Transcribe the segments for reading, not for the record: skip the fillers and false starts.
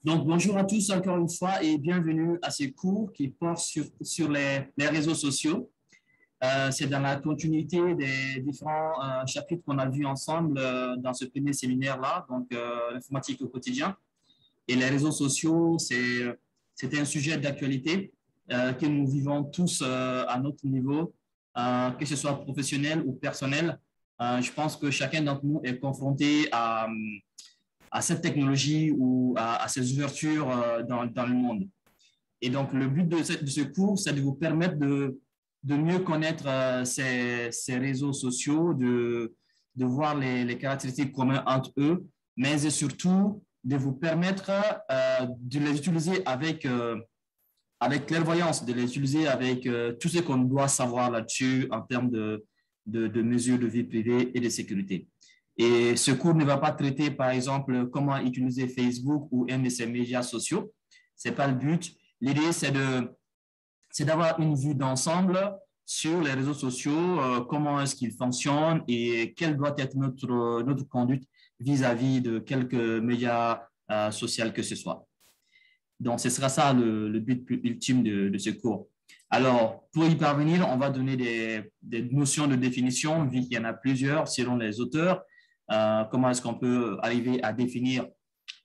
Donc, bonjour à tous encore une fois et bienvenue à ce cours qui porte sur les réseaux sociaux. C'est dans la continuité des différents chapitres qu'on a vus ensemble dans ce premier séminaire-là, donc l'informatique au quotidien. Et les réseaux sociaux, c'était un sujet d'actualité que nous vivons tous à notre niveau, que ce soit professionnel ou personnel. Je pense que chacun d'entre nous est confronté à cette technologie ou à ces ouvertures dans le monde. Et donc, le but de ce cours, c'est de vous permettre de mieux connaître ces réseaux sociaux, de voir les caractéristiques communes entre eux, mais surtout de vous permettre de les utiliser avec clairvoyance, de les utiliser avec tout ce qu'on doit savoir là-dessus en termes de mesures de vie privée et de sécurité. Et ce cours ne va pas traiter, par exemple, comment utiliser Facebook ou un de ces médias sociaux. Ce n'est pas le but. L'idée, c'est d'avoir une vue d'ensemble sur les réseaux sociaux, comment est-ce qu'ils fonctionnent et quelle doit être notre conduite vis-à-vis de quelque média social que ce soit. Donc, ce sera ça le but ultime de ce cours. Alors, pour y parvenir, on va donner des notions de définition, vu qu'il y en a plusieurs selon les auteurs. Comment est-ce qu'on peut arriver à définir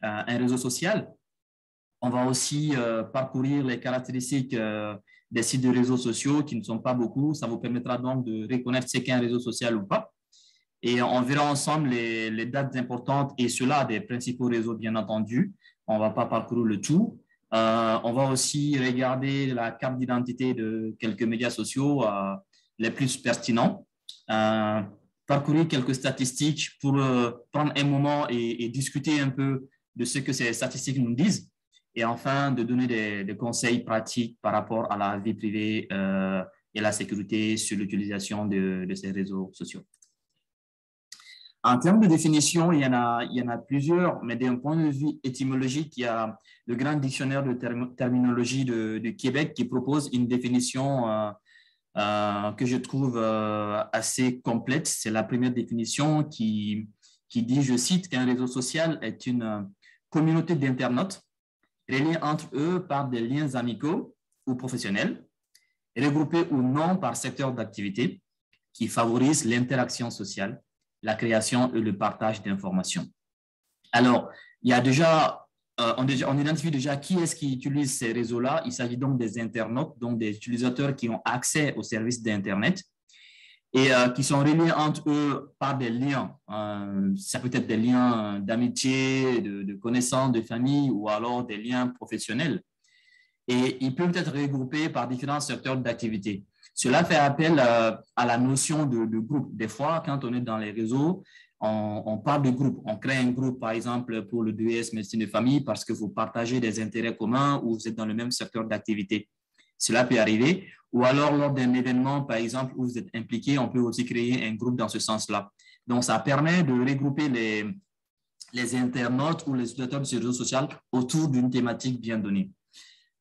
un réseau social. On va aussi parcourir les caractéristiques des sites de réseaux sociaux qui ne sont pas beaucoup. Ça vous permettra donc de reconnaître ce qu'est un réseau social ou pas. Et on verra ensemble les dates importantes et cela des principaux réseaux, bien entendu. On ne va pas parcourir le tout. On va aussi regarder la carte d'identité de quelques médias sociaux les plus pertinents. Parcourir quelques statistiques pour prendre un moment et discuter un peu de ce que ces statistiques nous disent. Et enfin, de donner des conseils pratiques par rapport à la vie privée et la sécurité sur l'utilisation de ces réseaux sociaux. En termes de définition, il y en a plusieurs, mais d'un point de vue étymologique, il y a le Grand Dictionnaire de terminologie de Québec qui propose une définition que je trouve assez complète. C'est la première définition qui dit, je cite, qu'un réseau social est une communauté d'internautes reliés entre eux par des liens amicaux ou professionnels, regroupés ou non par secteur d'activité, qui favorisent l'interaction sociale, la création et le partage d'informations. Alors, il y a déjà on identifie déjà qui est-ce qui utilise ces réseaux-là. Il s'agit donc des internautes, donc des utilisateurs qui ont accès aux services d'Internet et qui sont reliés entre eux par des liens. Ça peut être des liens d'amitié, de connaissances, de famille ou alors des liens professionnels. Et ils peuvent être regroupés par différents secteurs d'activité. Cela fait appel à la notion de groupe. Des fois, quand on est dans les réseaux, on parle de groupe. On crée un groupe, par exemple, pour le DES médecine de famille parce que vous partagez des intérêts communs ou vous êtes dans le même secteur d'activité. Cela peut arriver. Ou alors, lors d'un événement, par exemple, où vous êtes impliqué, on peut aussi créer un groupe dans ce sens-là. Donc, ça permet de regrouper les internautes ou les utilisateurs de ce réseau social autour d'une thématique bien donnée.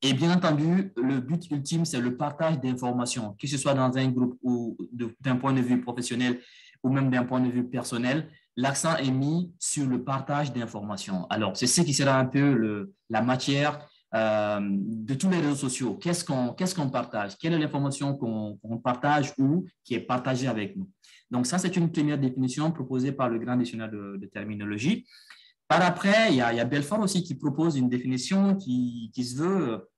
Et bien entendu, le but ultime, c'est le partage d'informations, que ce soit dans un groupe ou d'un point de vue professionnel ou même d'un point de vue personnel. L'accent est mis sur le partage d'informations. Alors, c'est ce qui sera un peu la matière de tous les réseaux sociaux. Qu'est-ce qu'on partage? Quelle est l'information qu'on partage ou qui est partagée avec nous? Donc, ça, c'est une première définition proposée par le Grand Dictionnaire de terminologie. Par après, il y a Belfort aussi qui propose une définition qui se veut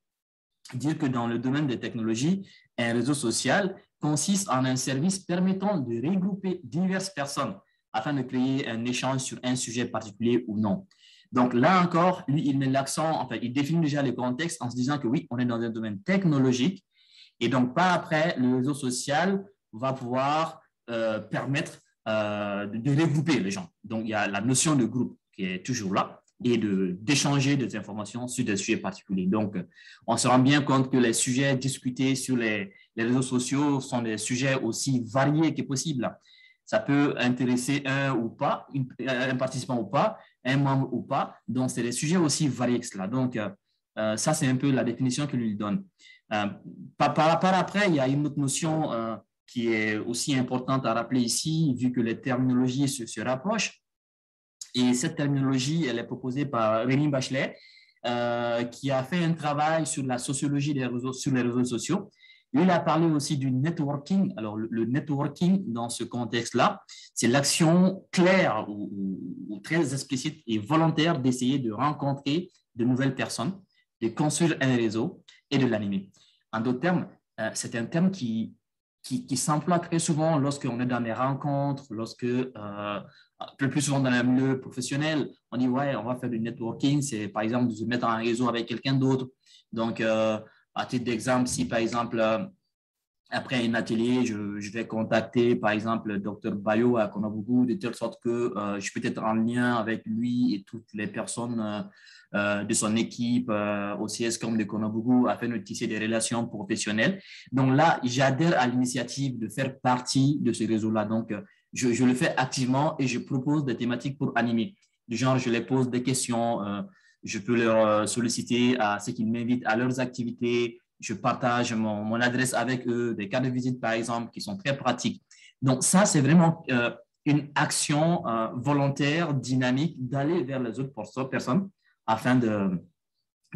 dire que dans le domaine des technologies, un réseau social consiste en un service permettant de regrouper diverses personnes afin de créer un échange sur un sujet particulier ou non. Donc là encore, lui, il met l'accent, enfin, il définit déjà le contexte en se disant que oui, on est dans un domaine technologique et donc par après, le réseau social va pouvoir permettre de regrouper les gens. Donc il y a la notion de groupe qui est toujours là, et d'échanger des informations sur des sujets particuliers. Donc, on se rend bien compte que les sujets discutés sur les réseaux sociaux sont des sujets aussi variés que possible. Ça peut intéresser un ou pas, un participant ou pas, un membre ou pas. Donc, c'est des sujets aussi variés que cela. Donc, ça, c'est un peu la définition qu'il lui donne. Par après, il y a une autre notion qui est aussi importante à rappeler ici, vu que les terminologies se rapprochent. Et cette terminologie, elle est proposée par Rémi Bachelet qui a fait un travail sur la sociologie des réseaux, sur les réseaux sociaux. Lui, il a parlé aussi du networking. Alors, le networking, dans ce contexte-là, c'est l'action claire ou très explicite et volontaire d'essayer de rencontrer de nouvelles personnes, de construire un réseau et de l'animer. En d'autres termes, c'est un terme qui s'emploie très souvent lorsqu'on est dans des rencontres, le plus souvent dans le milieu professionnel, on dit, ouais, on va faire du networking, c'est par exemple de se mettre en réseau avec quelqu'un d'autre. Donc, à titre d'exemple, si par exemple, après un atelier, je vais contacter par exemple le Dr Bayo à Konabougou, de telle sorte que je peux être en lien avec lui et toutes les personnes de son équipe au CSCOM de Konabougou afin de tisser des relations professionnelles. Donc là, j'adhère à l'initiative de faire partie de ce réseau-là. Donc, je le fais activement et je propose des thématiques pour animer. Du genre, je les pose des questions, je peux leur solliciter à ce qu'ils m'invitent à leurs activités. Je partage mon adresse avec eux, des cas de visite, par exemple, qui sont très pratiques. Donc, ça, c'est vraiment une action volontaire, dynamique, d'aller vers les autres personnes afin de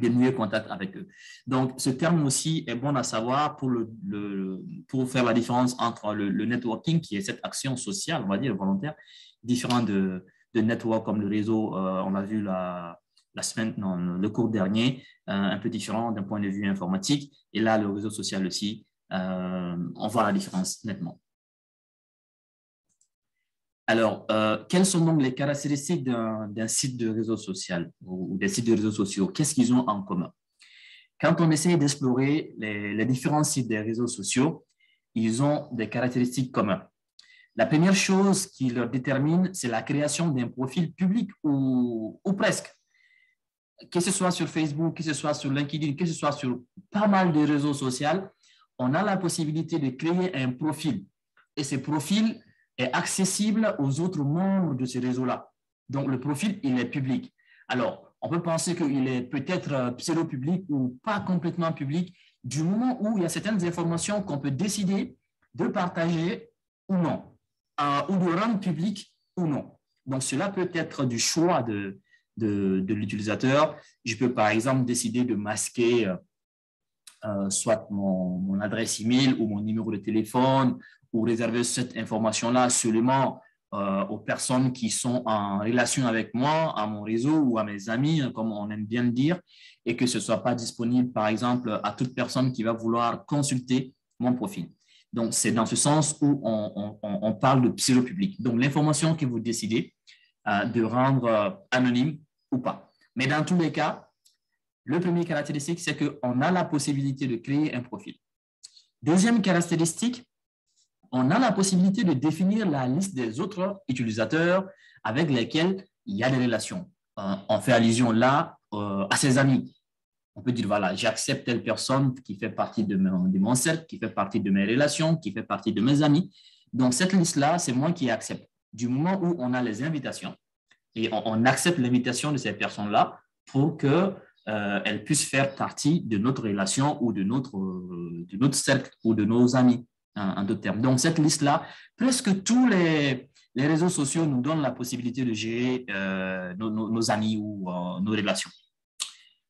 nouer contact avec eux. Donc, ce terme aussi est bon à savoir pour faire la différence entre le networking, qui est cette action sociale, on va dire, volontaire, différent de network comme le réseau, on l'a vu le cours dernier, un peu différent d'un point de vue informatique. Et là, le réseau social aussi, on voit la différence nettement. Alors, quelles sont donc les caractéristiques d'un site de réseau social ou des sites de réseaux sociaux? Qu'est-ce qu'ils ont en commun? Quand on essaie d'explorer les différents sites des réseaux sociaux, ils ont des caractéristiques communes. La première chose qui leur détermine, c'est la création d'un profil public ou presque. Que ce soit sur Facebook, que ce soit sur LinkedIn, que ce soit sur pas mal de réseaux sociaux, on a la possibilité de créer un profil. Et ce profil est accessible aux autres membres de ce réseau-là. Donc, le profil, il est public. Alors, on peut penser qu'il est peut-être pseudo-public ou pas complètement public du moment où il y a certaines informations qu'on peut décider de partager ou non, ou de rendre public ou non. Donc, cela peut être du choix de l'utilisateur. Je peux, par exemple, décider de masquer soit mon adresse email ou mon numéro de téléphone ou réserver cette information-là seulement aux personnes qui sont en relation avec moi, à mon réseau ou à mes amis, comme on aime bien le dire, et que ce ne soit pas disponible, par exemple, à toute personne qui va vouloir consulter mon profil. Donc, c'est dans ce sens où on parle de pseudo-public. Donc, l'information que vous décidez de rendre anonyme ou pas. Mais dans tous les cas, le premier caractéristique, c'est qu'on a la possibilité de créer un profil. Deuxième caractéristique, on a la possibilité de définir la liste des autres utilisateurs avec lesquels il y a des relations. On fait allusion là à ses amis. On peut dire, voilà, j'accepte telle personne qui fait partie de mon cercle, qui fait partie de mes relations, qui fait partie de mes amis. Donc, cette liste-là, c'est moi qui accepte. Du moment où on a les invitations et on accepte l'invitation de ces personnes-là pour qu'elles puissent faire partie de notre relation ou de notre cercle ou de nos amis, en d'autres termes. Donc, cette liste-là, presque tous les réseaux sociaux nous donnent la possibilité de gérer nos amis ou nos relations.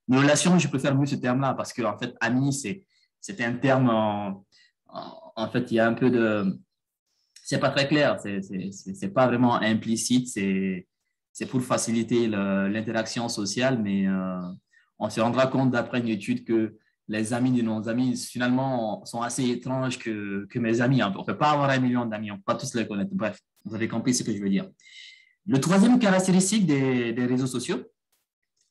Nos relations, je préfère mieux ce terme-là parce qu'en fait, ami, c'est un terme, en fait, il y a un peu de... C'est pas très clair, c'est pas vraiment implicite, c'est pour faciliter l'interaction sociale, mais on se rendra compte d'après une étude que les amis de nos amis, finalement, sont assez étranges que mes amis. On ne peut pas avoir 1 million d'amis, on ne peut pas tous les connaître. Bref, vous avez compris ce que je veux dire. Le troisième caractéristique des réseaux sociaux,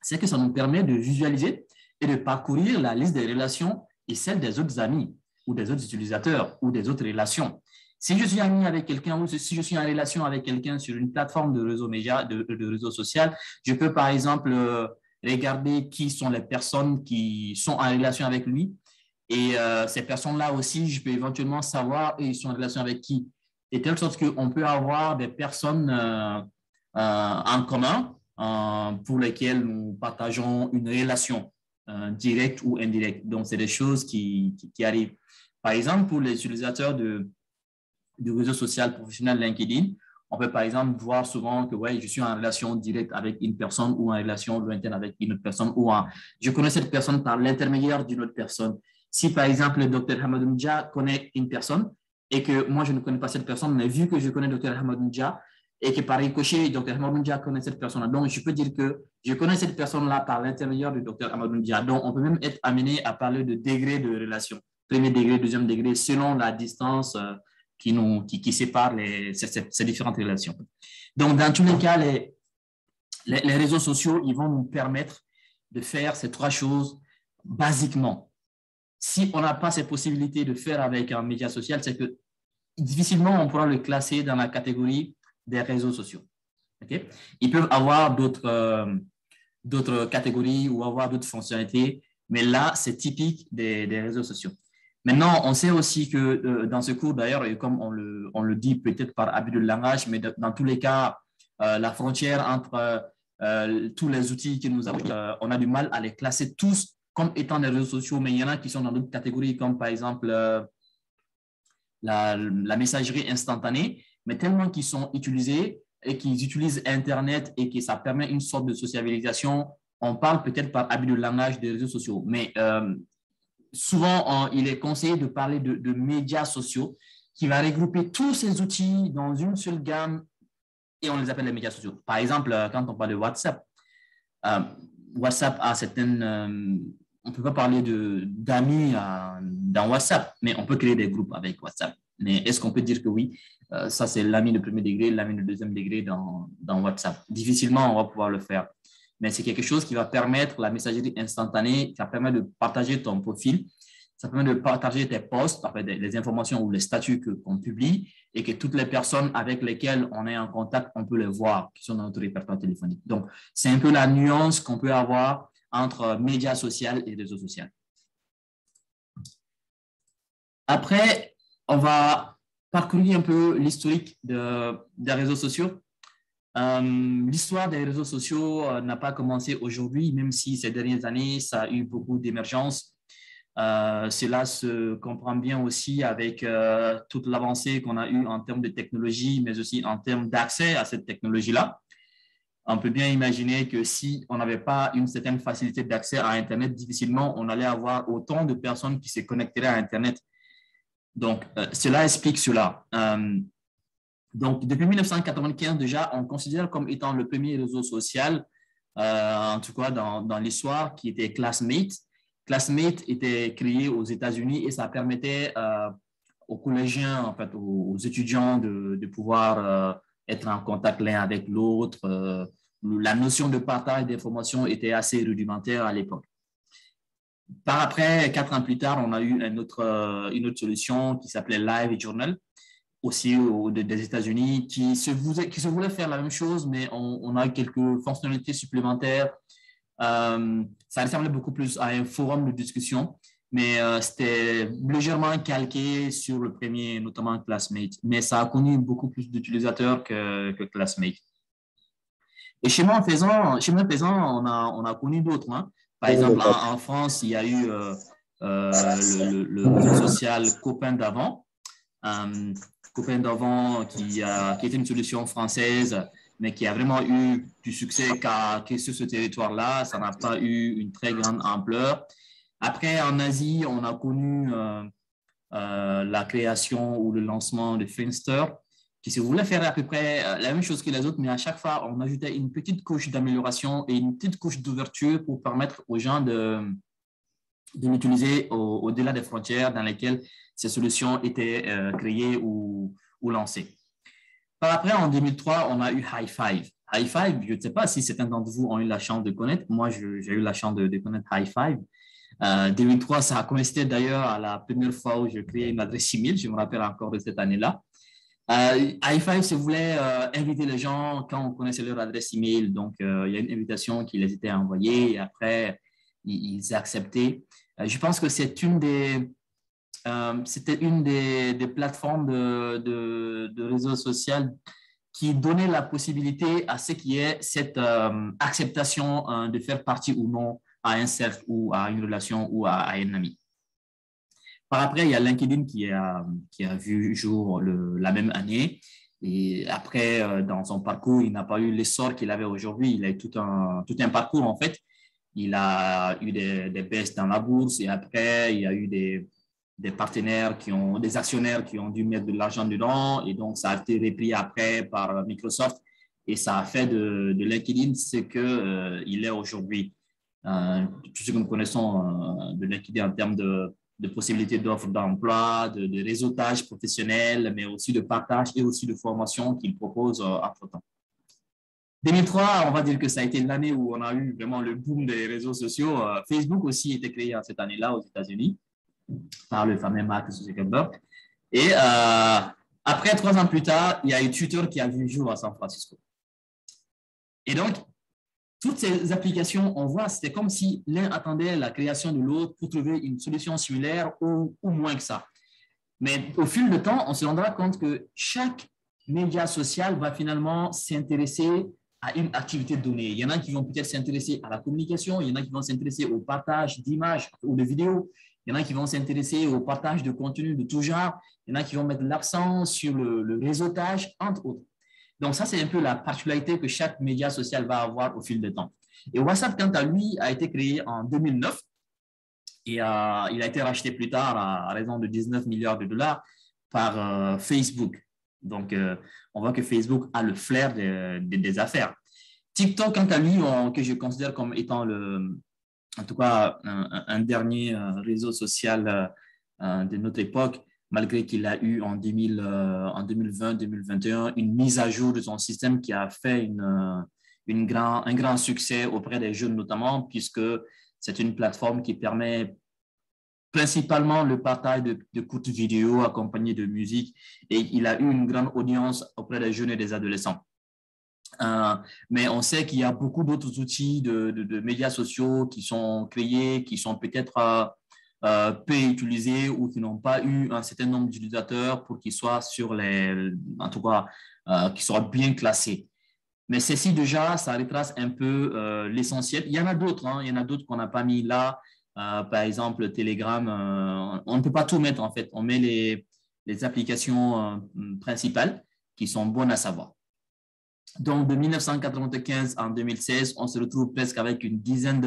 c'est que ça nous permet de visualiser et de parcourir la liste des relations et celle des autres amis ou des autres utilisateurs ou des autres relations. Si je suis ami avec quelqu'un ou si je suis en relation avec quelqu'un sur une plateforme de réseau média, de réseau social, je peux par exemple regarder qui sont les personnes qui sont en relation avec lui. Et ces personnes-là aussi, je peux éventuellement savoir ils sont en relation avec qui. De telle sorte qu'on peut avoir des personnes en commun pour lesquelles nous partageons une relation directe ou indirecte. Donc, c'est des choses qui arrivent. Par exemple, pour les utilisateurs du réseau social professionnel LinkedIn, On peut par exemple voir souvent que ouais, je suis en relation directe avec une personne ou en relation lointaine avec une autre personne je connais cette personne par l'intermédiaire d'une autre personne. Si par exemple le docteur Hamadou Ndja connaît une personne et que moi je ne connais pas cette personne, mais vu que je connais le docteur Hamadou Ndja et que par ricochet, le docteur Hamadou Ndja connaît cette personne-là, donc je peux dire que je connais cette personne-là par l'intermédiaire du docteur Hamadou Ndja. Donc on peut même être amené à parler de degré de relation, premier degré, deuxième degré, selon la distance qui sépare ces différentes relations. Donc, dans tous les cas, les réseaux sociaux, ils vont nous permettre de faire ces trois choses basiquement. Si on n'a pas ces possibilités de faire avec un média social, c'est que difficilement on pourra le classer dans la catégorie des réseaux sociaux. Okay? Ils peuvent avoir d'autres catégories ou avoir d'autres fonctionnalités, mais là, c'est typique des réseaux sociaux. Maintenant, on sait aussi que dans ce cours, d'ailleurs, et comme on le dit peut-être par abus de langage, mais dans tous les cas, la frontière entre tous les outils que nous avons, on a du mal à les classer tous comme étant des réseaux sociaux, mais il y en a qui sont dans d'autres catégories, comme par exemple la messagerie instantanée, mais tellement qu'ils sont utilisés et qu'ils utilisent Internet et que ça permet une sorte de sociabilisation, on parle peut-être par abus de langage des réseaux sociaux, mais souvent, il est conseillé de parler de médias sociaux qui va regrouper tous ces outils dans une seule gamme et on les appelle les médias sociaux. Par exemple, quand on parle de WhatsApp, WhatsApp a certaines... on ne peut pas parler d'amis dans WhatsApp, mais on peut créer des groupes avec WhatsApp. Mais est-ce qu'on peut dire que oui, ça c'est l'ami de premier degré, l'ami de deuxième degré dans WhatsApp? Difficilement, on va pouvoir le faire. Mais c'est quelque chose qui va permettre la messagerie instantanée, ça permet de partager ton profil, ça permet de partager tes posts, les informations ou les statuts qu'on publie et que toutes les personnes avec lesquelles on est en contact, on peut les voir, qui sont dans notre répertoire téléphonique. Donc, c'est un peu la nuance qu'on peut avoir entre médias sociaux et réseaux sociaux. Après, on va parcourir un peu l'historique des réseaux sociaux. L'histoire des réseaux sociaux n'a pas commencé aujourd'hui, même si ces dernières années, ça a eu beaucoup d'émergence. Cela se comprend bien aussi avec toute l'avancée qu'on a eue en termes de technologie, mais aussi en termes d'accès à cette technologie-là. On peut bien imaginer que si on n'avait pas une certaine facilité d'accès à Internet, difficilement on allait avoir autant de personnes qui se connecteraient à Internet. Donc, cela explique cela. Donc, depuis 1995, déjà, on considère comme étant le premier réseau social, en tout cas dans l'histoire, qui était Classmate. Classmate était créé aux États-Unis et ça permettait aux collégiens, en fait, aux étudiants de pouvoir être en contact l'un avec l'autre. La notion de partage d'informations était assez rudimentaire à l'époque. Par après, 4 ans plus tard, on a eu une autre solution qui s'appelait LiveJournal, aussi des États-Unis, qui se voulait faire la même chose, mais on a quelques fonctionnalités supplémentaires. Ça ressemblait beaucoup plus à un forum de discussion, mais c'était légèrement calqué sur le premier, notamment Classmate. Mais ça a connu beaucoup plus d'utilisateurs que Classmate. Et chemin faisant, on a connu d'autres. Hein. Par exemple, en France, il y a eu le réseau social Copain d'avant. Copain d'avant qui était une solution française, mais qui a vraiment eu du succès car sur ce territoire-là, ça n'a pas eu une très grande ampleur. Après, en Asie, on a connu la création ou le lancement de Friendster, qui se voulait faire à peu près la même chose que les autres, mais à chaque fois, on ajoutait une petite couche d'amélioration et une petite couche d'ouverture pour permettre aux gens de l'utiliser au-delà des frontières dans lesquelles ces solutions étaient créées ou lancées. Par après, en 2003, on a eu Hi5. Hi5, je ne sais pas si certains d'entre vous ont eu la chance de connaître. Moi, j'ai eu la chance de connaître Hi5. 2003, ça a coïncidé d'ailleurs à la première fois où j'ai créé une adresse email. Je me rappelle encore de cette année-là. Hi5 se voulait inviter les gens quand on connaissait leur adresse email. Donc, il y a une invitation qui les était envoyée et après, ils acceptaient. Je pense que c'était une des plateformes de réseau social qui donnait la possibilité à ce qui est cette acceptation de faire partie ou non à un cercle ou à une relation ou à un ami. Par après, il y a LinkedIn qui a vu jour la même année. Et après, dans son parcours, il n'a pas eu l'essor qu'il avait aujourd'hui. Il a eu tout un parcours, en fait. Il a eu des baisses dans la bourse et après, il y a eu des partenaires des actionnaires qui ont dû mettre de l'argent dedans. Et donc, ça a été repris après par Microsoft et ça a fait de LinkedIn ce qu'il est aujourd'hui. Tout ce que nous connaissons de LinkedIn en termes de possibilités d'offres d'emploi, de réseautage professionnel, mais aussi de partage et aussi de formation qu'il propose entre-temps. 2003, on va dire que ça a été l'année où on a eu vraiment le boom des réseaux sociaux. Facebook aussi a été créé cette année-là aux États-Unis par le fameux Mark Zuckerberg. Et après, 3 ans plus tard, il y a eu Twitter qui a vu le jour à San Francisco. Et donc, toutes ces applications, on voit, c'était comme si l'un attendait la création de l'autre pour trouver une solution similaire ou moins que ça. Mais au fil du temps, on se rendra compte que chaque média social va finalement s'intéresser à une activité donnée. Il y en a qui vont peut-être s'intéresser à la communication, il y en a qui vont s'intéresser au partage d'images ou de vidéos, il y en a qui vont s'intéresser au partage de contenu de tout genre, il y en a qui vont mettre l'accent sur le réseautage, entre autres. Donc, ça, c'est un peu la particularité que chaque média social va avoir au fil du temps. Et WhatsApp, quant à lui, a été créé en 2009 et il a été racheté plus tard à raison de 19 milliards de dollars par Facebook. Donc, on voit que Facebook a le flair des affaires. TikTok, quant à lui, que je considère comme étant en tout cas un dernier réseau social de notre époque, malgré qu'il a eu en 2020-2021 une mise à jour de son système qui a fait un grand succès auprès des jeunes notamment, puisque c'est une plateforme qui permet principalement le partage de courtes vidéos accompagnées de musique et il a eu une grande audience auprès des jeunes et des adolescents. Mais on sait qu'il y a beaucoup d'autres outils de médias sociaux qui sont créés, qui sont peut-être peu utilisés ou qui n'ont pas eu un certain nombre d'utilisateurs pour qu'ils soient en tout cas, qu'ils soient bien classés. Mais ceci déjà, ça retrace un peu l'essentiel. Il y en a d'autres, il y en a d'autres qu'on n'a pas mis là. Par exemple, Telegram, on ne peut pas tout mettre en fait. On met les applications principales qui sont bonnes à savoir. Donc, de 1995 en 2016, on se retrouve presque avec une dizaine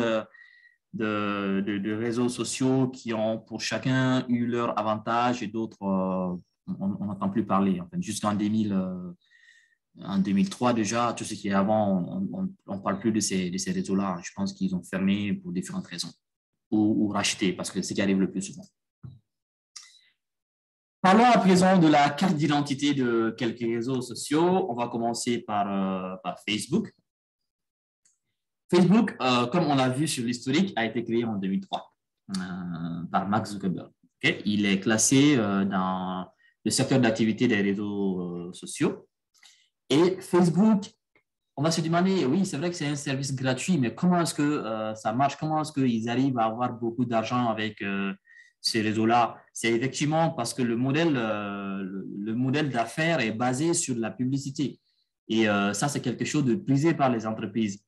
de réseaux sociaux qui ont pour chacun eu leurs avantages et d'autres, on n'entend plus parler. En fait. Jusqu'en 2003 déjà, tout ce qui est avant, on ne parle plus de ces réseaux-là. Je pense qu'ils ont fermé pour différentes raisons ou racheté, parce que c'est ce qui arrive le plus souvent. Parlons à présent de la carte d'identité de quelques réseaux sociaux. On va commencer par Facebook. Facebook, comme on l'a vu sur l'historique, a été créé en 2003 par Mark Zuckerberg. Okay? Il est classé dans le secteur d'activité des réseaux sociaux. Et Facebook, on va se demander, oui, c'est vrai que c'est un service gratuit, mais comment est-ce que ça marche? Comment est-ce qu'ils arrivent à avoir beaucoup d'argent avec ces réseaux-là? C'est effectivement parce que le modèle d'affaires est basé sur la publicité. Et ça, c'est quelque chose de prisé par les entreprises.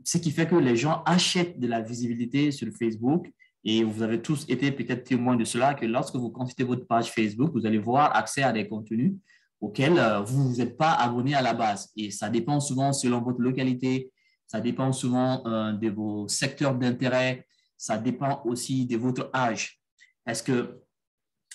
Ce qui fait que les gens achètent de la visibilité sur Facebook. Et vous avez tous été peut-être témoins de cela, que lorsque vous consultez votre page Facebook, vous allez voir accès à des contenus auxquels vous n'êtes pas abonné à la base. Et ça dépend souvent selon votre localité, ça dépend souvent de vos secteurs d'intérêt, ça dépend aussi de votre âge. Est-ce que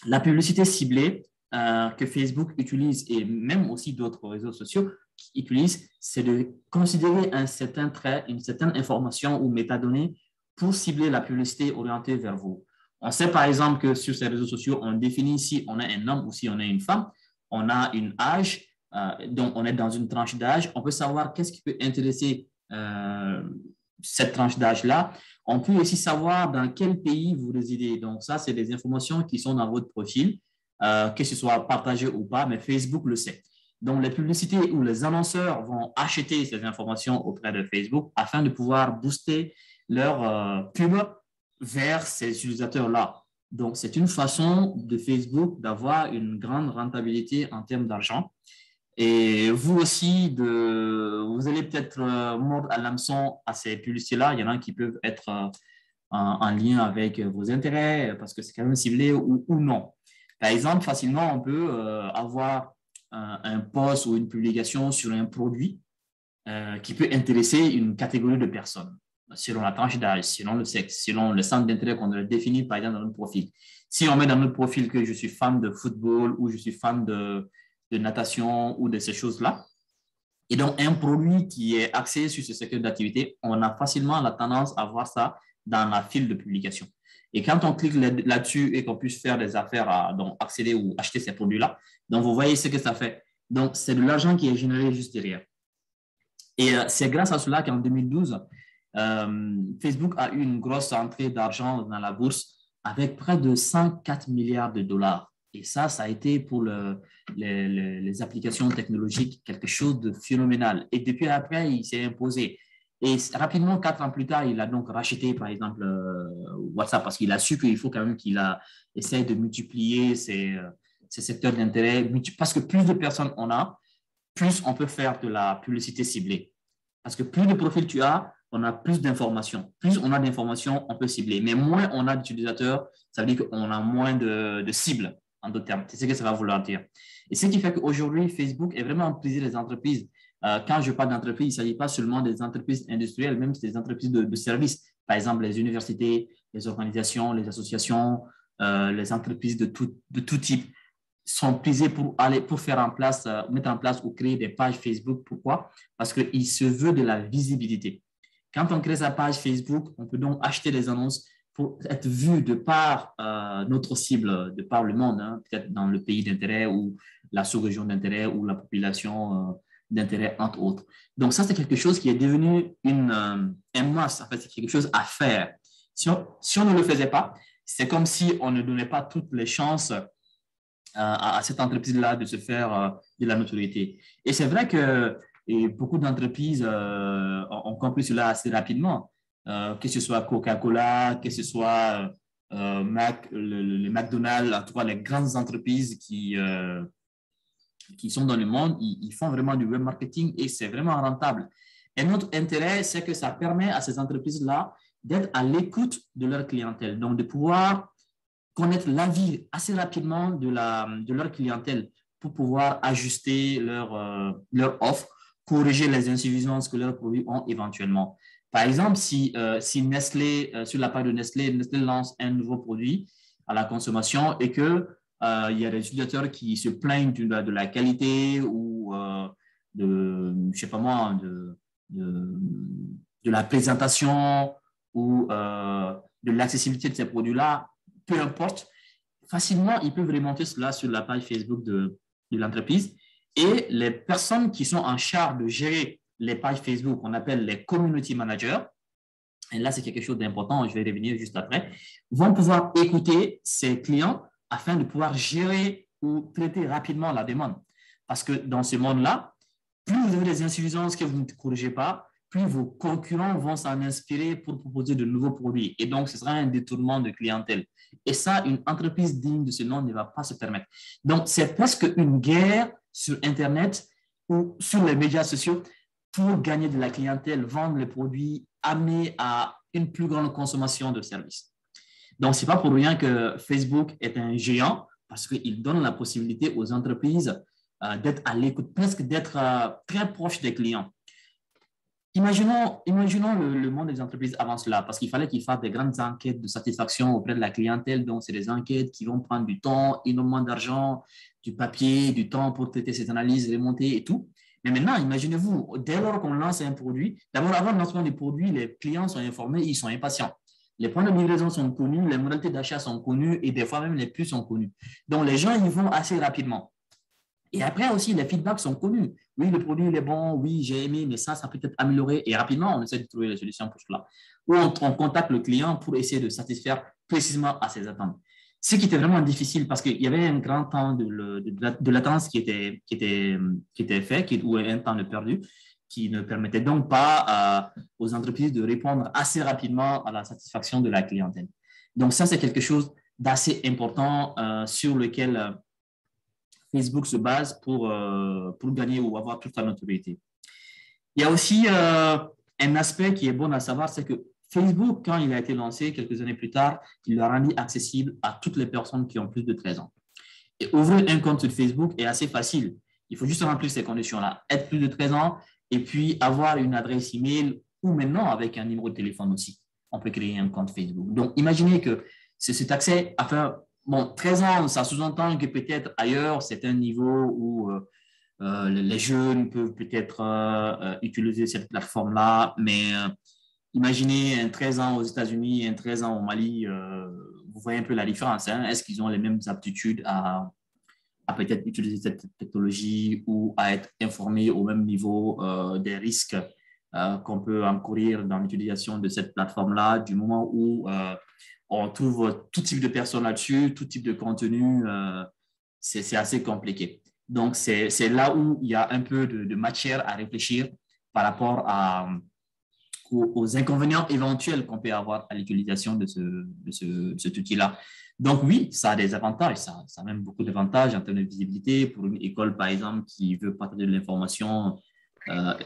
la publicité ciblée que Facebook utilise et même aussi d'autres réseaux sociaux utilisent, c'est de considérer un certain trait, une certaine information ou métadonnées pour cibler la publicité orientée vers vous. On sait par exemple que sur ces réseaux sociaux, on définit si on est un homme ou si on est une femme. On a une âge, donc on est dans une tranche d'âge. On peut savoir qu'est-ce qui peut intéresser cette tranche d'âge-là. On peut aussi savoir dans quel pays vous résidez. Donc ça, c'est des informations qui sont dans votre profil, que ce soit partagé ou pas, mais Facebook le sait. Donc les publicités ou les annonceurs vont acheter ces informations auprès de Facebook afin de pouvoir booster leur pub vers ces utilisateurs-là. Donc, c'est une façon de Facebook d'avoir une grande rentabilité en termes d'argent. Et vous aussi, vous allez peut-être mordre à l'hameçon à ces publicités-là. Il y en a qui peuvent être en lien avec vos intérêts parce que c'est quand même ciblé ou non. Par exemple, facilement, on peut avoir un post ou une publication sur un produit qui peut intéresser une catégorie de personnes, selon la tranche d'âge, selon le sexe, selon le centre d'intérêt qu'on a défini, par exemple, dans notre profil. Si on met dans notre profil que je suis fan de football ou je suis fan de natation ou de ces choses-là, et donc un produit qui est axé sur ce secteur d'activité, on a facilement la tendance à voir ça dans la file de publication. Et quand on clique là-dessus et qu'on puisse faire des affaires à donc accéder ou acheter ces produits-là, donc vous voyez ce que ça fait. Donc, c'est de l'argent qui est généré juste derrière. Et c'est grâce à cela qu'en 2012, Facebook a eu une grosse entrée d'argent dans la bourse avec près de 104 milliards de dollars. Et ça a été pour les applications technologiques quelque chose de phénoménal. Et depuis après, il s'est imposé. Et rapidement, 4 ans plus tard, il a donc racheté, par exemple, WhatsApp parce qu'il a su qu'il faut quand même qu'il essaie de multiplier ses secteurs d'intérêt. Parce que plus de personnes on a, plus on peut faire de la publicité ciblée. Parce que plus de profils tu as, on a plus d'informations. Plus on a d'informations, on peut cibler. Mais moins on a d'utilisateurs, ça veut dire qu'on a moins de cibles, en d'autres termes. C'est ce que ça va vouloir dire. Et ce qui fait qu'aujourd'hui, Facebook est vraiment en plaisir des entreprises. Quand je parle d'entreprise, il ne s'agit pas seulement des entreprises industrielles, même des entreprises de services. Par exemple, les universités, les organisations, les associations, les entreprises de tout type sont prisés pour faire mettre en place ou créer des pages Facebook. Pourquoi? Parce qu'il se veut de la visibilité. Quand on crée sa page Facebook, on peut donc acheter des annonces pour être vu de par notre cible, de par le monde, hein, peut-être dans le pays d'intérêt ou la sous-région d'intérêt ou la population d'intérêt, entre autres. Donc, ça, c'est quelque chose qui est devenu un must. En fait, c'est quelque chose à faire. Si on ne le faisait pas, c'est comme si on ne donnait pas toutes les chances à cette entreprise-là de se faire de la notoriété. Et c'est vrai que beaucoup d'entreprises ont compris cela assez rapidement, que ce soit Coca-Cola, que ce soit le McDonald's, en tout cas les grandes entreprises qui sont dans le monde, ils font vraiment du web marketing et c'est vraiment rentable. Et notre intérêt, c'est que ça permet à ces entreprises-là d'être à l'écoute de leur clientèle, donc de pouvoir connaître l'avis assez rapidement de leur clientèle pour pouvoir ajuster leur offre, corriger les insuffisances que leurs produits ont éventuellement. Par exemple, si Nestlé, sur la page de Nestlé lance un nouveau produit à la consommation et que il y a des utilisateurs qui se plaignent de la qualité ou je sais pas moi, de la présentation ou de l'accessibilité de ces produits-là, peu importe, facilement, ils peuvent remonter cela sur la page Facebook de l'entreprise et les personnes qui sont en charge de gérer les pages Facebook, qu'on appelle les community managers, et là, c'est quelque chose d'important, je vais revenir juste après, vont pouvoir écouter ces clients afin de pouvoir gérer ou traiter rapidement la demande. Parce que dans ce monde-là, plus vous avez des insuffisances que vous ne corrigez pas, plus vos concurrents vont s'en inspirer pour proposer de nouveaux produits. Et donc, ce sera un détournement de clientèle. Et ça, une entreprise digne de ce nom ne va pas se permettre. Donc, c'est presque une guerre sur Internet ou sur les médias sociaux pour gagner de la clientèle, vendre les produits, amener à une plus grande consommation de services. Donc, ce n'est pas pour rien que Facebook est un géant parce qu'il donne la possibilité aux entreprises d'être à l'écoute, presque d'être très proche des clients. Imaginons le monde des entreprises avant cela, parce qu'il fallait qu'ils fassent des grandes enquêtes de satisfaction auprès de la clientèle. Donc, c'est des enquêtes qui vont prendre du temps, énormément d'argent, du papier, du temps pour traiter ces analyses, remonter et tout. Mais maintenant, imaginez-vous, dès lors qu'on lance un produit, d'abord, avant le lancement du produit, les clients sont informés, ils sont impatients. Les points de livraison sont connus, les modalités d'achat sont connues et des fois même les prix sont connus. Donc, les gens y vont assez rapidement. Et après aussi, les feedbacks sont connus. Oui, le produit il est bon, oui, j'ai aimé, mais ça peut être amélioré. Et rapidement, on essaie de trouver les solutions pour cela. Ou on contacte le client pour essayer de satisfaire précisément à ses attentes. Ce qui était vraiment difficile parce qu'il y avait un grand temps de latence qui était fait, ou un temps de perdu, qui ne permettait donc pas aux entreprises de répondre assez rapidement à la satisfaction de la clientèle. Donc ça, c'est quelque chose d'assez important sur lequel Facebook se base pour gagner ou avoir toute la notoriété. Il y a aussi un aspect qui est bon à savoir, c'est que Facebook, quand il a été lancé quelques années plus tard, il l'a rendu accessible à toutes les personnes qui ont plus de 13 ans. Et ouvrir un compte sur Facebook est assez facile. Il faut juste remplir ces conditions-là. Être plus de 13 ans et puis avoir une adresse email ou maintenant avec un numéro de téléphone aussi. On peut créer un compte Facebook. Donc, imaginez que c'est cet accès à faire… Bon, 13 ans, ça sous-entend que peut-être ailleurs, c'est un niveau où les jeunes peuvent peut-être utiliser cette plateforme-là, mais imaginez un 13 ans aux États-Unis et un 13 ans au Mali, vous voyez un peu la différence. Hein? Est-ce qu'ils ont les mêmes aptitudes à peut-être utiliser cette technologie ou à être informés au même niveau des risques qu'on peut encourir dans l'utilisation de cette plateforme-là, du moment où on trouve tout type de personnes là-dessus, tout type de contenu, c'est assez compliqué. Donc, c'est là où il y a un peu de matière à réfléchir par rapport aux inconvénients éventuels qu'on peut avoir à l'utilisation de cet outil-là. Donc oui, ça a des avantages, ça a même beaucoup d'avantages en termes de visibilité pour une école, par exemple, qui veut partager de l'information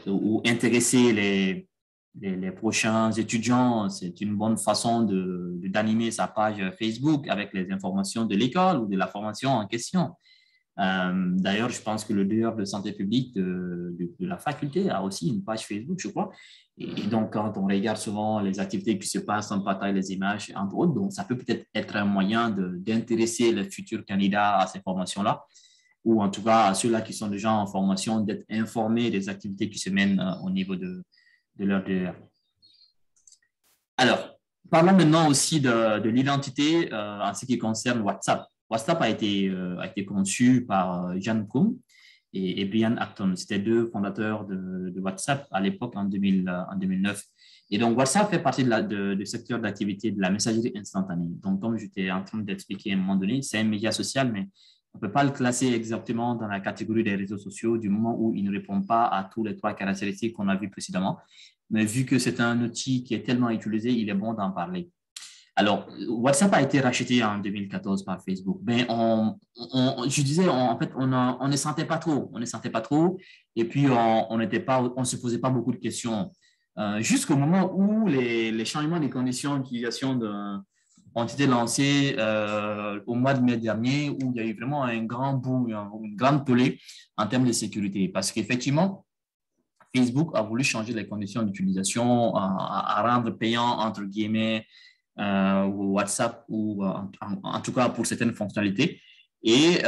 ou intéresser les prochains étudiants. C'est une bonne façon d'animer sa page Facebook avec les informations de l'école ou de la formation en question. D'ailleurs, je pense que le directeur de santé publique de la faculté a aussi une page Facebook, je crois. Et donc, quand on regarde souvent les activités qui se passent, on partage les images, entre autres. Donc, ça peut peut-être être un moyen d'intéresser les futurs candidats à ces formations-là, ou en tout cas à ceux-là qui sont déjà en formation, d'être informés des activités qui se mènent au niveau de leur DR. Alors, parlons maintenant aussi de l'identité en ce qui concerne WhatsApp. WhatsApp a été conçu par Jan Koum et Brian Acton. C'était deux fondateurs de WhatsApp à l'époque, en 2009. Et donc, WhatsApp fait partie du secteur d'activité de la messagerie instantanée. Donc, comme j'étais en train d'expliquer à un moment donné, c'est un média social, mais on ne peut pas le classer exactement dans la catégorie des réseaux sociaux du moment où il ne répond pas à tous les trois caractéristiques qu'on a vues précédemment. Mais vu que c'est un outil qui est tellement utilisé, il est bon d'en parler. Alors, WhatsApp a été racheté en 2014 par Facebook. Ben, je disais, en fait, on ne sentait pas trop. On ne sentait pas trop. Et puis, on ne se posait pas beaucoup de questions. Jusqu'au moment où les changements des conditions d'utilisation ont été lancés au mois de mai dernier, où il y a eu vraiment un grand boom, une grande tollée en termes de sécurité. Parce qu'effectivement, Facebook a voulu changer les conditions d'utilisation, à rendre payant, entre guillemets, WhatsApp, ou en tout cas pour certaines fonctionnalités. Et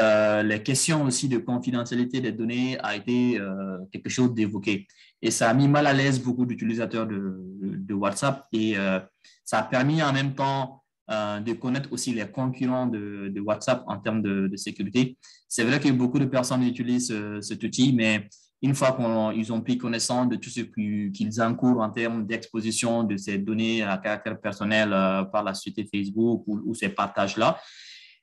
les questions aussi de confidentialité des données a été quelque chose d'évoqué. Et ça a mis mal à l'aise beaucoup d'utilisateurs de WhatsApp, et ça a permis en même temps de connaître aussi les concurrents de WhatsApp en termes de sécurité. C'est vrai que beaucoup de personnes utilisent cet outil, mais une fois qu'ils ont pris connaissance de tout ce qu'ils encourent en termes d'exposition de ces données à caractère personnel par la société Facebook ou ces partages-là,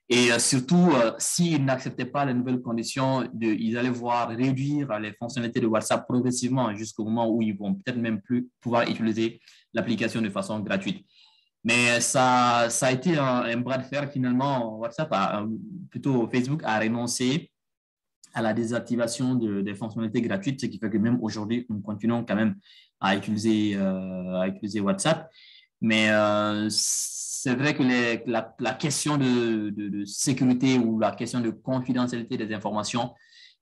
et surtout, s'ils n'acceptaient pas les nouvelles conditions, ils allaient voir réduire les fonctionnalités de WhatsApp progressivement jusqu'au moment où ils vont peut-être même plus pouvoir utiliser l'application de façon gratuite. Mais ça a été un bras de fer. Finalement, plutôt Facebook a renoncé à la désactivation des fonctionnalités gratuites, ce qui fait que même aujourd'hui, nous continuons quand même à utiliser WhatsApp. Mais c'est vrai que la question de sécurité ou la question de confidentialité des informations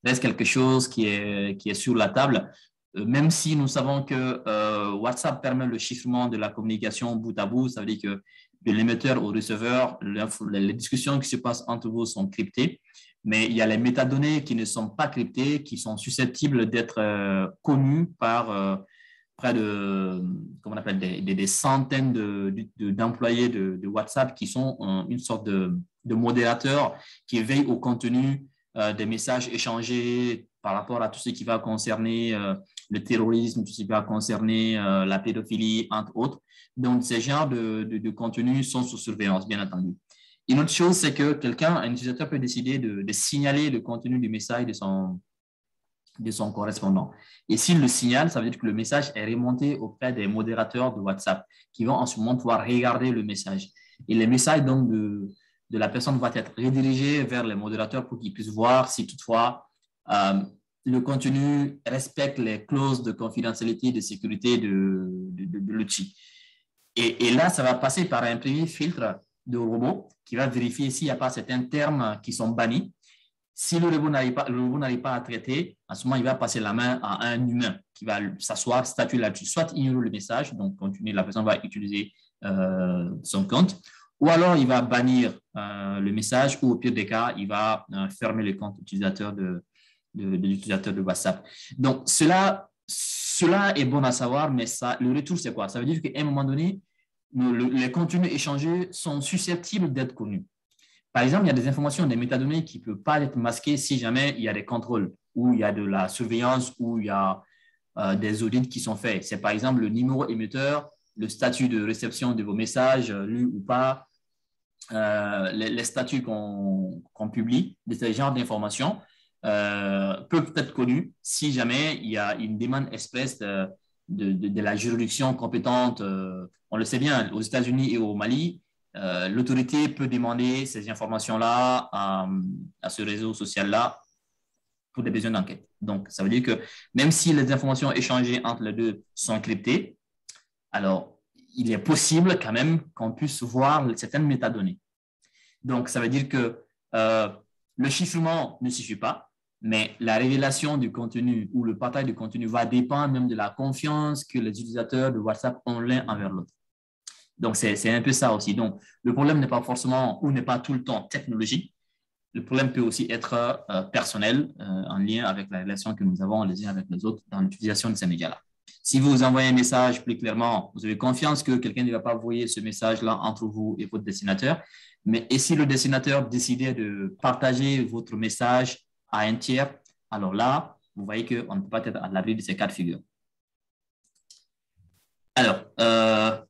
reste quelque chose qui est sur la table. Même si nous savons que WhatsApp permet le chiffrement de la communication bout à bout, ça veut dire que de l'émetteur au receveur, les discussions qui se passent entre vous sont cryptées, mais il y a les métadonnées qui ne sont pas cryptées, qui sont susceptibles d'être connues par près de, comment on appelle, des centaines d'employés de WhatsApp qui sont une sorte de modérateurs qui veillent au contenu des messages échangés par rapport à tout ce qui va concerner le terrorisme, tout ce qui va concerner la pédophilie, entre autres. Donc, ces genres de contenus sont sous surveillance, bien entendu. Une autre chose, c'est que un utilisateur peut décider de signaler le contenu du message de son correspondant. Et s'il le signale, ça veut dire que le message est remonté auprès des modérateurs de WhatsApp qui vont en ce moment pouvoir regarder le message. Et les messages donc de la personne vont être redirigés vers les modérateurs pour qu'ils puissent voir si toutefois le contenu respecte les clauses de confidentialité et de sécurité de l'outil. Et là, ça va passer par un premier filtre de robot qui va vérifier s'il n'y a pas certains termes qui sont bannis. Si le robot n'arrive pas à traiter, à ce moment, il va passer la main à un humain qui va s'asseoir, statuer là-dessus. Soit ignorer le message, donc continuer, la personne va utiliser son compte, ou alors il va bannir le message, ou au pire des cas, il va fermer le compte utilisateur de l'utilisateur de WhatsApp. Donc, cela est bon à savoir, mais le retour, c'est quoi? Ça veut dire qu'à un moment donné, les contenus échangés sont susceptibles d'être connus. Par exemple, il y a des informations, des métadonnées qui ne peuvent pas être masquées si jamais il y a des contrôles, ou il y a de la surveillance, ou il y a des audits qui sont faits. C'est par exemple le numéro émetteur, le statut de réception de vos messages, lus ou pas, les statuts qu'on publie, de ce genre d'informations peuvent être connus si jamais il y a une demande express de la juridiction compétente. On le sait bien, aux États-Unis et au Mali, l'autorité peut demander ces informations-là à ce réseau social-là pour des besoins d'enquête. Donc, ça veut dire que même si les informations échangées entre les deux sont cryptées, alors il est possible quand même qu'on puisse voir certaines métadonnées. Donc, ça veut dire que le chiffrement ne suffit pas, mais la révélation du contenu ou le partage du contenu va dépendre même de la confiance que les utilisateurs de WhatsApp ont l'un envers l'autre. Donc, c'est un peu ça aussi. Donc, le problème n'est pas forcément ou n'est pas tout le temps technologique. Le problème peut aussi être personnel, en lien avec la relation que nous avons les uns avec les autres dans l'utilisation de ces médias-là. Si vous envoyez un message plus clairement, vous avez confiance que quelqu'un ne va pas envoyer ce message-là entre vous et votre destinateur. Mais et si le destinateur décidait de partager votre message à un tiers, alors là, vous voyez qu'on ne peut pas être à l'abri de ces cas de figure. Alors,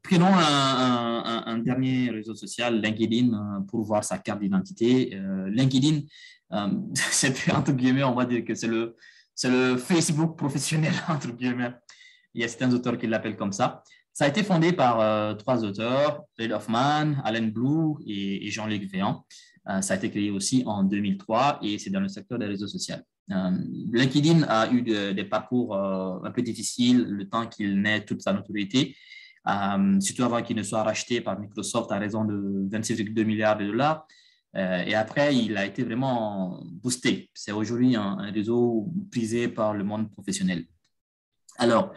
prenons un dernier réseau social, LinkedIn, pour voir sa carte d'identité. LinkedIn, c'est entre guillemets, on va dire que c'est le Facebook professionnel, entre guillemets. Il y a certains auteurs qui l'appellent comme ça. Ça a été fondé par trois auteurs, Reid Hoffman, Alan Blue et Jean-Luc Véan. Ça a été créé aussi en 2003 et c'est dans le secteur des réseaux sociaux. LinkedIn a eu des parcours un peu difficiles le temps qu'il n'ait toute sa notoriété, surtout avant qu'il ne soit racheté par Microsoft à raison de 26,2 milliards de dollars. Et après, il a été vraiment boosté. C'est aujourd'hui un réseau prisé par le monde professionnel. Alors,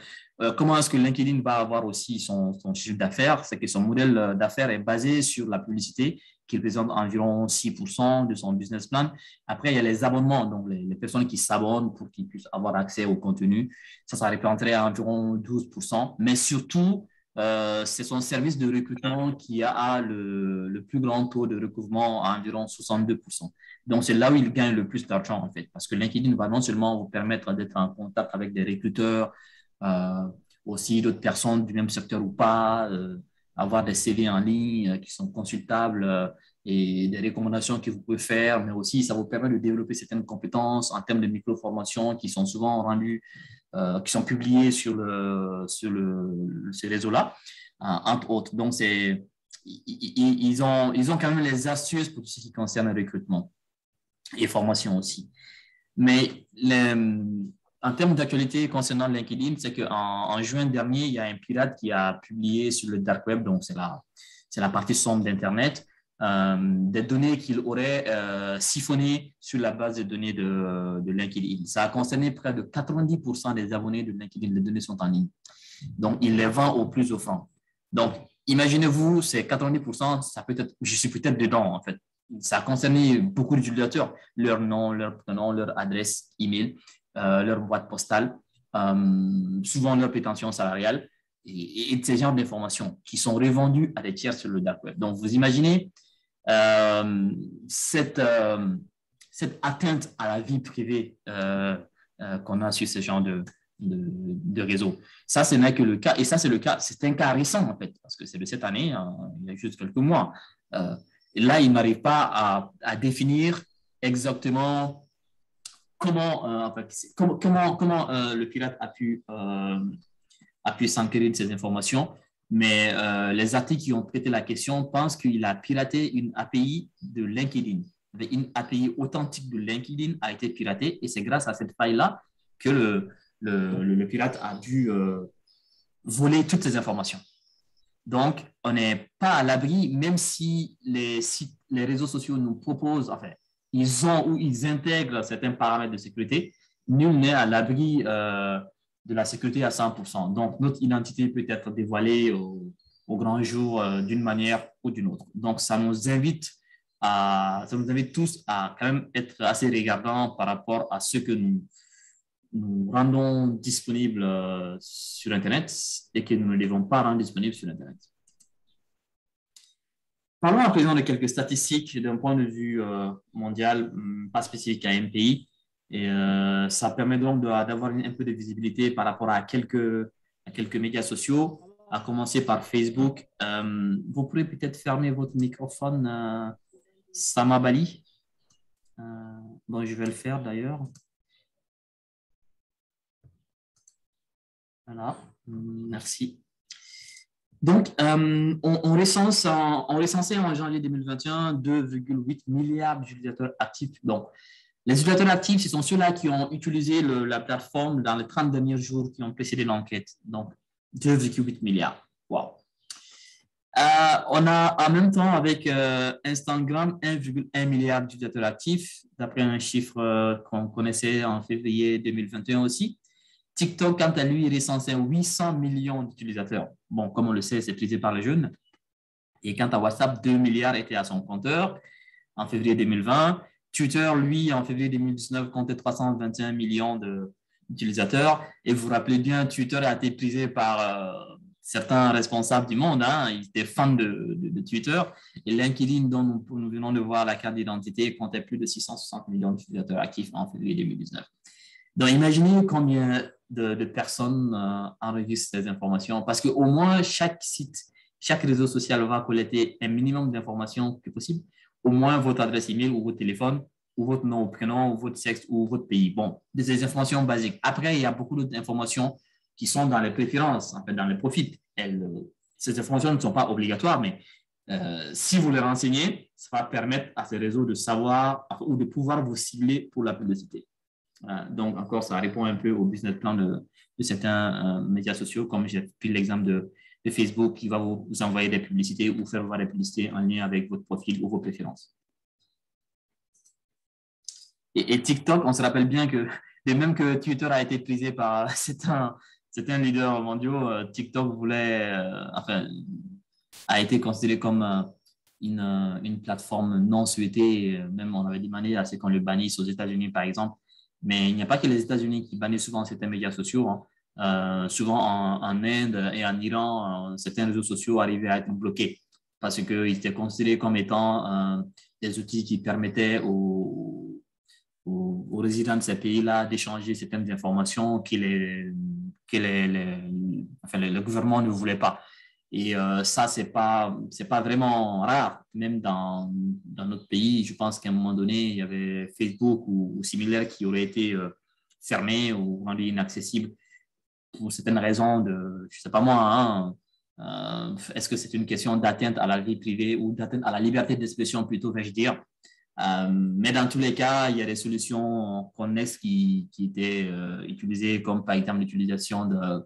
comment est-ce que LinkedIn va avoir aussi son chiffre d'affaires? C'est que son modèle d'affaires est basé sur la publicité, qui représente environ 6% de son business plan. Après, il y a les abonnements, donc les personnes qui s'abonnent pour qu'ils puissent avoir accès au contenu. Ça représenterait à environ 12%. Mais surtout, c'est son service de recrutement qui a le plus grand taux de recouvrement à environ 62%. Donc, c'est là où il gagne le plus d'argent, en fait, parce que LinkedIn va non seulement vous permettre d'être en contact avec des recruteurs, aussi d'autres personnes du même secteur ou pas, avoir des CV en ligne qui sont consultables et des recommandations que vous pouvez faire, mais aussi ça vous permet de développer certaines compétences en termes de micro-formations qui sont souvent rendues, qui sont publiées sur ces réseaux-là, entre autres. Donc, ils ont quand même les astuces pour tout ce qui concerne le recrutement et formation aussi. Mais en termes d'actualité concernant LinkedIn, c'est qu'en juin dernier, il y a un pirate qui a publié sur le dark web, donc c'est la partie sombre d'Internet, des données qu'il aurait siphonnées sur la base de données de LinkedIn. Ça a concerné près de 90% des abonnés de LinkedIn. Les données sont en ligne. Donc, il les vend au plus offrant. Donc, imaginez-vous, ces 90%, ça peut être, je suis peut-être dedans, en fait. Ça a concerné beaucoup d'utilisateurs, leur nom, leur prénom, leur adresse email, leur boîte postale, souvent leur prétention salariale et ces genres d'informations qui sont revendues à des tiers sur le dark web. Donc, vous imaginez cette atteinte à la vie privée qu'on a sur ce genre de réseau. Ça, ce n'est que le cas, et ça, c'est un cas récent, en fait, parce que c'est de cette année, il y a juste quelques mois. Et là, il n'arrive pas à définir exactement comment le pirate a pu s'enquérir de ces informations. Mais les articles qui ont traité la question pensent qu'il a piraté une API de LinkedIn. Une API authentique de LinkedIn a été piratée et c'est grâce à cette faille-là que le pirate a dû voler toutes ces informations. Donc, on n'est pas à l'abri, même si les réseaux sociaux nous proposent, enfin, ils ont ou ils intègrent certains paramètres de sécurité, nul n'est à l'abri de la sécurité à 100%. Donc, notre identité peut être dévoilée au grand jour d'une manière ou d'une autre. Donc, ça nous invite tous à quand même être assez regardants par rapport à ce que nous rendons disponible sur Internet et que nous ne devons pas rendre disponible sur Internet. Parlons à présent de quelques statistiques d'un point de vue mondial, pas spécifique à un pays. Et ça permet donc d'avoir un peu de visibilité par rapport à quelques médias sociaux, à commencer par Facebook. Vous pourrez peut-être fermer votre microphone, Samabali. Bon, je vais le faire d'ailleurs. Voilà, merci. Donc, on recensait en janvier 2021 2,8 milliards d'utilisateurs actifs. Donc, les utilisateurs actifs, ce sont ceux-là qui ont utilisé la plateforme dans les 30 derniers jours qui ont précédé l'enquête. Donc, 2,8 milliards. Wow. On a en même temps avec Instagram 1,1 milliard d'utilisateurs actifs, d'après un chiffre qu'on connaissait en février 2021 aussi. TikTok, quant à lui, recensait 800 millions d'utilisateurs. Bon, comme on le sait, c'est prisé par les jeunes. Et quant à WhatsApp, 2 milliards étaient à son compteur en février 2020. Twitter, lui, en février 2019, comptait 321 millions d'utilisateurs. Et vous vous rappelez bien, Twitter a été prisé par certains responsables du monde. Hein. Ils étaient fans de Twitter. Et LinkedIn, dont nous venons de voir la carte d'identité, comptait plus de 660 millions d'utilisateurs actifs en février 2019. Donc, imaginez combien de personnes enregistrent ces informations, parce qu'au moins, chaque site, chaque réseau social va collecter un minimum d'informations que possible, au moins votre adresse email ou votre téléphone, ou votre nom ou prénom, ou votre sexe, ou votre pays. Bon, des informations basiques. Après, il y a beaucoup d'autres informations qui sont dans les préférences, en fait, dans les profils. Ces informations ne sont pas obligatoires, mais si vous les renseignez, ça va permettre à ces réseaux de savoir ou de pouvoir vous cibler pour la publicité. Donc, encore, ça répond un peu au business plan de certains médias sociaux, comme j'ai pris l'exemple de Facebook qui va vous envoyer des publicités ou faire voir des publicités en lien avec votre profil ou vos préférences. Et TikTok, on se rappelle bien que, dès même que Twitter a été prisé par certains leaders mondiaux, TikTok a été considéré comme une plateforme non souhaitée. Même on avait demandé à ce qu'on le bannisse aux États-Unis, par exemple. Mais il n'y a pas que les États-Unis qui bannissent souvent certains médias sociaux. Hein. Souvent en Inde et en Iran, certains réseaux sociaux arrivaient à être bloqués parce qu'ils étaient considérés comme étant des outils qui permettaient aux résidents de ces pays-là d'échanger certaines informations que le gouvernement ne voulait pas. Et ça, c'est pas vraiment rare. Même dans notre pays, je pense qu'à un moment donné, il y avait Facebook ou similaire qui aurait été fermé ou rendu inaccessible pour certaines raisons de, je sais pas moi, hein, est-ce que c'est une question d'atteinte à la vie privée ou d'atteinte à la liberté d'expression plutôt, vais-je dire. Mais dans tous les cas, il y a des solutions connexes qui étaient utilisées, comme par exemple l'utilisation de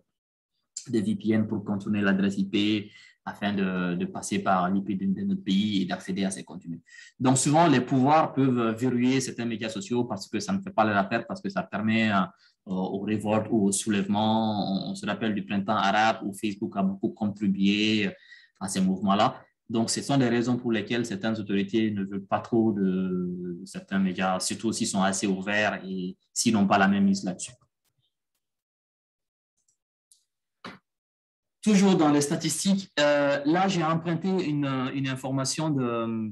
VPN pour contourner l'adresse IP afin de passer par l'IP de notre pays et d'accéder à ces contenus. Donc, souvent, les pouvoirs peuvent verrouiller certains médias sociaux parce que ça ne fait pas leur affaire, parce que ça permet aux révoltes ou aux soulèvements. On se rappelle du printemps arabe où Facebook a beaucoup contribué à ces mouvements-là. Donc, ce sont des raisons pour lesquelles certaines autorités ne veulent pas trop de certains médias, surtout s'ils sont assez ouverts et s'ils n'ont pas la même mise là-dessus. Toujours dans les statistiques, là, j'ai emprunté une information de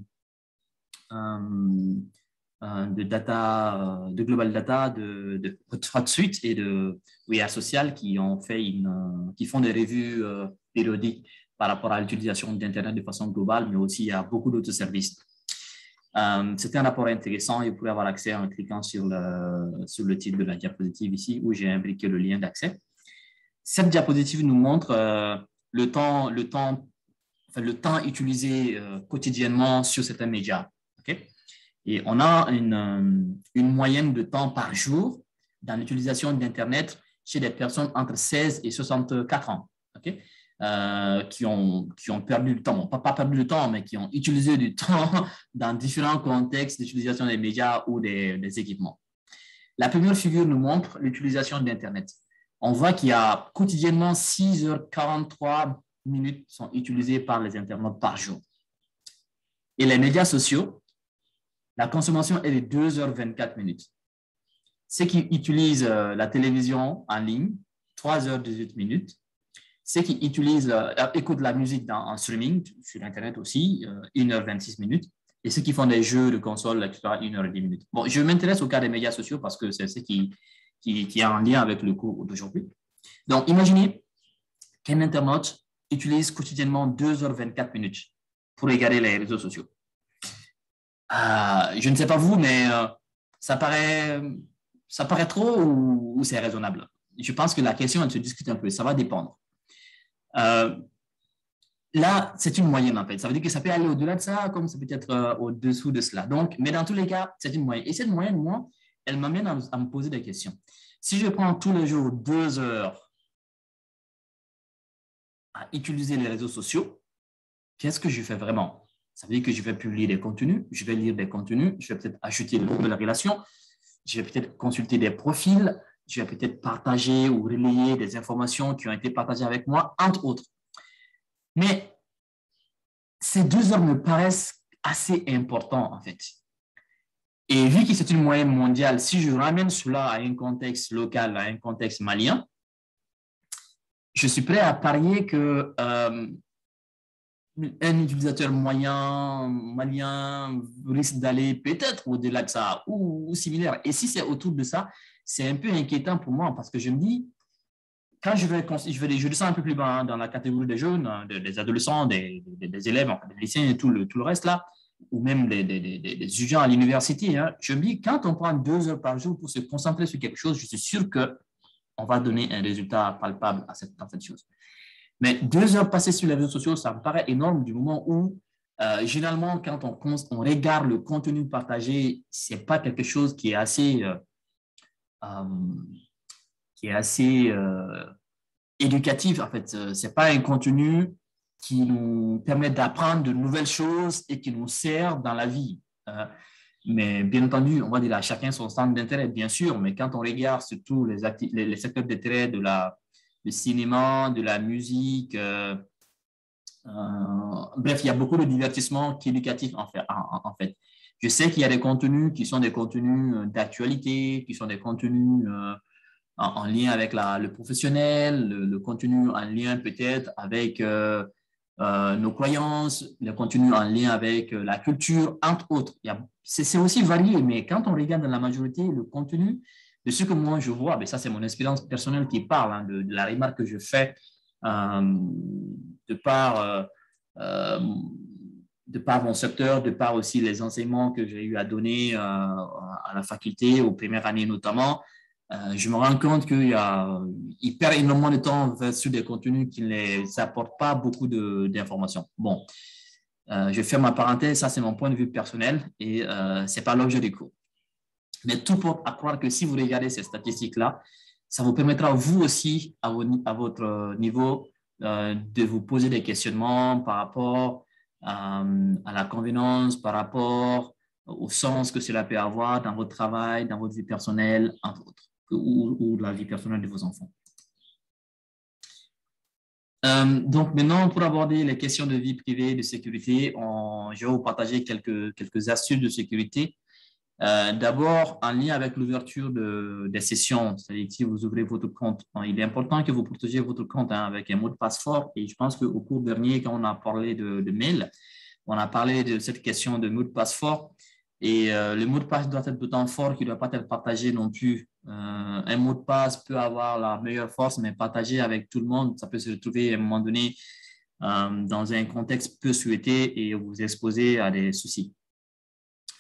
Global Data, de HotSuite et de We Are Social qui font des revues périodiques par rapport à l'utilisation d'Internet de façon globale, mais aussi à beaucoup d'autres services. C'est un rapport intéressant et vous pouvez avoir accès en cliquant sur le titre de la diapositive ici où j'ai imbriqué le lien d'accès. Cette diapositive nous montre le temps utilisé quotidiennement sur certains médias. Okay? Et on a une moyenne de temps par jour dans l'utilisation d'Internet chez des personnes entre 16 et 64 ans. Okay? qui ont perdu du temps, bon, pas perdu du temps, mais qui ont utilisé du temps dans différents contextes d'utilisation des médias ou des équipements. La première figure nous montre l'utilisation d'Internet. On voit qu'il y a quotidiennement 6h43 minutes sont utilisées par les internautes par jour. Et les médias sociaux, la consommation est de 2h24 minutes. Ceux qui utilisent la télévision en ligne, 3h18 minutes. Ceux qui utilisent, écoutent la musique en streaming, sur Internet aussi, 1h26 minutes. Et ceux qui font des jeux de console, etc., 1h10 minutes. Bon, je m'intéresse au cas des médias sociaux parce que c'est ce qui est en lien avec le cours d'aujourd'hui. Donc, imaginez qu'un internaute utilise quotidiennement 2h24 minutes pour regarder les réseaux sociaux. Je ne sais pas vous, mais ça paraît trop ou c'est raisonnable? Je pense que la question, elle se discute un peu. Ça va dépendre. Là, c'est une moyenne en fait. Ça veut dire que ça peut aller au-delà de ça, comme ça peut être au-dessous de cela. Donc, mais dans tous les cas, c'est une moyenne. Et cette moyenne, moi, elle m'amène à me poser des questions. Si je prends tous les jours 2 heures à utiliser les réseaux sociaux, qu'est-ce que je fais vraiment? Ça veut dire que je vais publier des contenus, je vais lire des contenus, je vais peut-être ajouter de nouvelles relations, je vais peut-être consulter des profils, je vais peut-être partager ou relayer des informations qui ont été partagées avec moi, entre autres. Mais ces 2 heures me paraissent assez importantes, en fait. Et vu que c'est une moyenne mondiale, si je ramène cela à un contexte local, à un contexte malien, je suis prêt à parier que un utilisateur moyen malien risque d'aller peut-être au-delà de ça ou similaire. Et si c'est autour de ça, c'est un peu inquiétant pour moi parce que je me dis, quand je descends un peu plus bas dans la catégorie des jeunes, des adolescents, des élèves, enfin, des lycéens et tout le reste là, ou même des étudiants à l'université, hein, je me dis, quand on prend 2 heures par jour pour se concentrer sur quelque chose, je suis sûr qu'on va donner un résultat palpable dans cette chose. Mais 2 heures passées sur les réseaux sociaux, ça me paraît énorme du moment où, généralement, quand on regarde le contenu partagé, ce n'est pas quelque chose qui est assez éducatif. En fait, ce n'est pas un contenu qui nous permet d'apprendre de nouvelles choses et qui nous sert dans la vie. Mais bien entendu, on va dire à chacun son centre d'intérêt, bien sûr, mais quand on regarde surtout les secteurs d'intérêt du cinéma, de la musique, bref, il y a beaucoup de divertissements qui est éducatif en fait. Je sais qu'il y a des contenus qui sont des contenus d'actualité, qui sont des contenus en lien avec le professionnel, le contenu en lien peut-être avec nos croyances, le contenu en lien avec la culture, entre autres. C'est aussi varié, mais quand on regarde dans la majorité le contenu, de ce que moi je vois, mais ça c'est mon expérience personnelle qui parle, hein, de la remarque que je fais de par mon secteur, de par aussi les enseignements que j'ai eu à donner à la faculté, aux premières années notamment. Je me rends compte qu'il perd énormément de temps sur des contenus qui ne les apportent pas beaucoup d'informations. Bon, je ferme ma parenthèse, ça c'est mon point de vue personnel et ce n'est pas l'objet du cours. Mais tout porte à croire que si vous regardez ces statistiques-là, ça vous permettra vous aussi, à votre niveau, de vous poser des questionnements par rapport à la convenance, par rapport au sens que cela peut avoir dans votre travail, dans votre vie personnelle, entre autres, ou la vie personnelle de vos enfants. Donc maintenant, pour aborder les questions de vie privée, de sécurité, je vais vous partager quelques astuces de sécurité. D'abord, en lien avec l'ouverture des sessions, c'est-à-dire que si vous ouvrez votre compte, il est important que vous protégiez votre compte avec un mot de passe fort. Et je pense qu'au cours dernier, quand on a parlé de mail, on a parlé de cette question de mot de passe fort. Et le mot de passe doit être d'autant fort qu'il ne doit pas être partagé non plus. Un mot de passe peut avoir la meilleure force, mais partagé avec tout le monde, ça peut se retrouver à un moment donné dans un contexte peu souhaité et vous exposer à des soucis.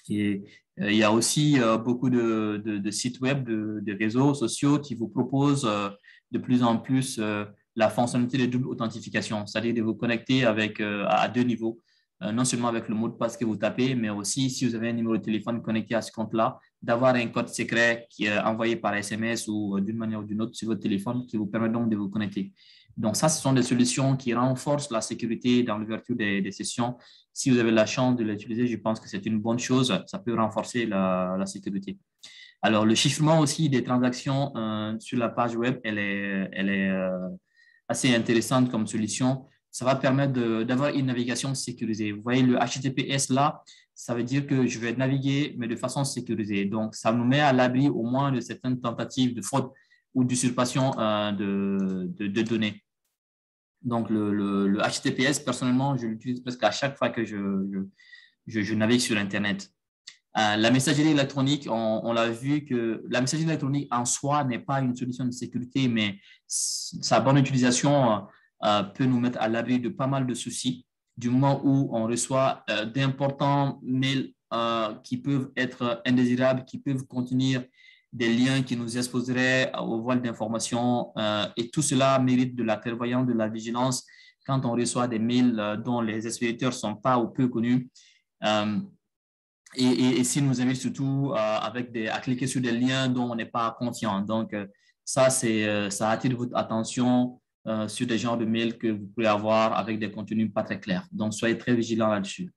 Et il y a aussi beaucoup de sites web, de réseaux sociaux qui vous proposent de plus en plus la fonctionnalité de double authentification, c'est-à-dire de vous connecter à 2 niveaux, non seulement avec le mot de passe que vous tapez, mais aussi si vous avez un numéro de téléphone connecté à ce compte-là, d'avoir un code secret qui est envoyé par SMS ou d'une manière ou d'une autre sur votre téléphone qui vous permet donc de vous connecter. Donc, ça, ce sont des solutions qui renforcent la sécurité dans l'ouverture des sessions. Si vous avez la chance de l'utiliser, je pense que c'est une bonne chose. Ça peut renforcer la sécurité. Alors, le chiffrement aussi des transactions sur la page web, elle est assez intéressante comme solution. Ça va permettre d'avoir une navigation sécurisée. Vous voyez, le HTTPS là, ça veut dire que je vais naviguer, mais de façon sécurisée. Donc, ça nous met à l'abri au moins de certaines tentatives de fraude ou d'usurpation de données. Donc, le HTTPS, personnellement, je l'utilise presque à chaque fois que je navigue sur Internet. La messagerie électronique, on l'a vu que la messagerie électronique en soi n'est pas une solution de sécurité, mais sa bonne utilisation peut nous mettre à l'abri de pas mal de soucis du moment où on reçoit d'importants mails qui peuvent être indésirables, qui peuvent contenir des liens qui nous exposeraient au voile d'informations et tout cela mérite de la clairvoyance, de la vigilance quand on reçoit des mails dont les expéditeurs ne sont pas ou peu connus. Et si nous invite surtout à cliquer sur des liens dont on n'est pas confiant. Donc, ça attire votre attention sur des genres de mails que vous pouvez avoir avec des contenus pas très clairs. Donc, soyez très vigilants là-dessus.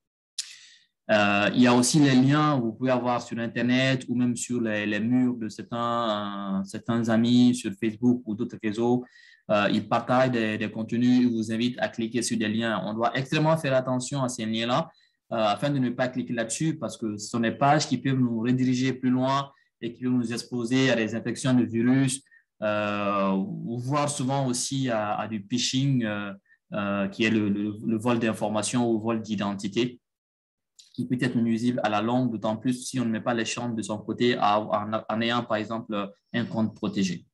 Il y a aussi les liens que vous pouvez avoir sur Internet ou même sur les murs de certains amis sur Facebook ou d'autres réseaux. Ils partagent des contenus, ils vous invitent à cliquer sur des liens. On doit extrêmement faire attention à ces liens-là afin de ne pas cliquer là-dessus parce que ce sont des pages qui peuvent nous rediriger plus loin et qui peuvent nous exposer à des infections de virus ou voire souvent aussi à du phishing qui est le vol d'informations ou vol d'identité qui peut être nuisible à la longue, d'autant plus si on ne met pas les chances de son côté en ayant, par exemple, un compte protégé.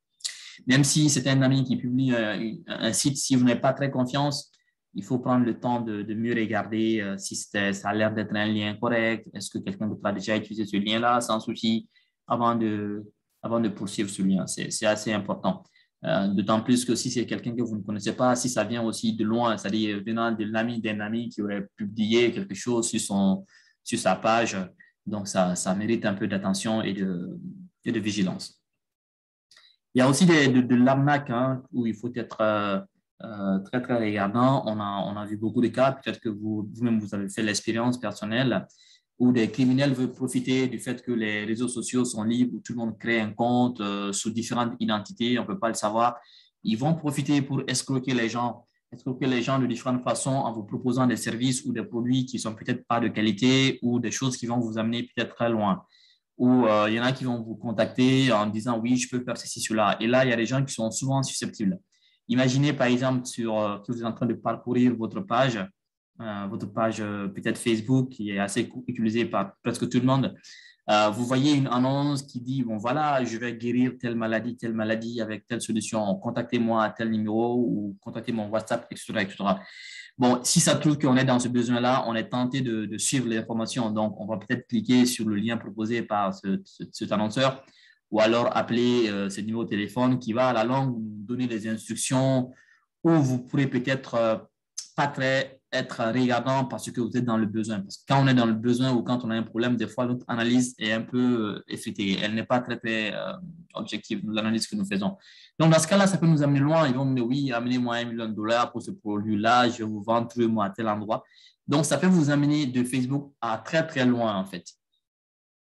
Même si c'est un ami qui publie un site, si vous n'avez pas très confiance, il faut prendre le temps de mieux regarder si ça a l'air d'être un lien correct. Est-ce que quelqu'un d'autre a déjà utilisé ce lien-là sans souci avant de poursuivre ce lien? C'est assez important. D'autant plus que si c'est quelqu'un que vous ne connaissez pas, si ça vient aussi de loin, c'est-à-dire venant de l'ami d'un ami qui aurait publié quelque chose sur sa page, donc ça mérite un peu d'attention et de vigilance. Il y a aussi de l'arnaque où il faut être très, très regardant. On a vu beaucoup de cas, peut-être que vous-même, vous avez fait l'expérience personnelle où des criminels veulent profiter du fait que les réseaux sociaux sont libres, où tout le monde crée un compte sous différentes identités, on ne peut pas le savoir. Ils vont profiter pour escroquer les gens de différentes façons en vous proposant des services ou des produits qui ne sont peut-être pas de qualité ou des choses qui vont vous amener peut-être très loin. Ou il y en a qui vont vous contacter en disant « oui, je peux faire ceci, cela ». Et là, il y a des gens qui sont souvent susceptibles. Imaginez par exemple que vous êtes en train de parcourir votre page peut-être Facebook qui est assez utilisée par presque tout le monde. Vous voyez une annonce qui dit, bon voilà, je vais guérir telle maladie avec telle solution, contactez-moi à tel numéro ou contactez mon WhatsApp, etc., etc. Bon, si ça trouve qu'on est dans ce besoin-là, on est tenté de suivre les informations. Donc, on va peut-être cliquer sur le lien proposé par cet annonceur ou alors appeler ce numéro de téléphone qui va à la longue vous donner des instructions où vous pourrez peut-être pas très être regardant parce que vous êtes dans le besoin. Parce que quand on est dans le besoin ou quand on a un problème, des fois, notre analyse est un peu effritée. Elle n'est pas très, très objective, l'analyse que nous faisons. Donc, dans ce cas-là, ça peut nous amener loin. Ils vont me dire, oui, amenez-moi $1 million pour ce produit-là, je vais vous vendre, trouvez-moi à tel endroit. Donc, ça peut vous amener de Facebook à très, très loin, en fait.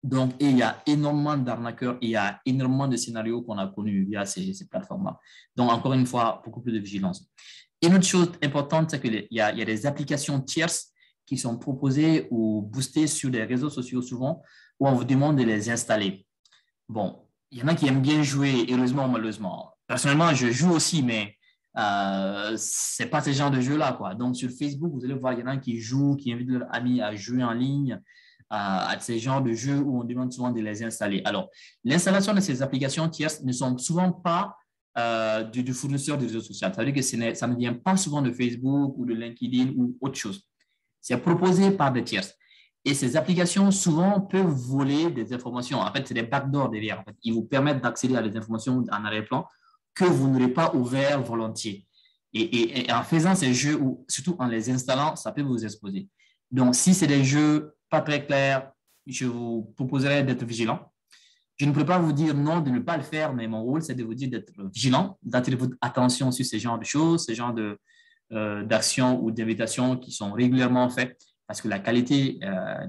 Donc, il y a énormément d'arnaqueurs, il y a énormément de scénarios qu'on a connus via ces plateformes-là. Donc, encore une fois, beaucoup plus de vigilance. Une autre chose importante, c'est qu'il y a des applications tierces qui sont proposées ou boostées sur les réseaux sociaux souvent, où on vous demande de les installer. Bon, il y en a qui aiment bien jouer, heureusement ou malheureusement. Personnellement, je joue aussi, mais ce n'est pas ce genre de jeu-là, quoi. Donc, sur Facebook, vous allez voir, il y en a qui jouent, qui invitent leurs amis à jouer en ligne, à ces genres de jeux où on demande souvent de les installer. Alors, l'installation de ces applications tierces ne sont souvent pas du fournisseur de réseaux sociaux. Ça veut dire que ça ne vient pas souvent de Facebook ou de LinkedIn ou autre chose. C'est proposé par des tierces. Et ces applications, souvent, peuvent voler des informations. En fait, c'est des backdoors derrière. En fait. Ils vous permettent d'accéder à des informations en arrière-plan que vous n'aurez pas ouvert volontiers. Et en faisant ces jeux, ou surtout en les installant, ça peut vous exposer. Donc, si c'est des jeux pas très clairs, je vous proposerais d'être vigilant. Je ne peux pas vous dire non de ne pas le faire, mais mon rôle, c'est de vous dire d'être vigilant, d'attirer votre attention sur ce genre de choses, ce genre d'actions ou d'invitations qui sont régulièrement faites, parce que la qualité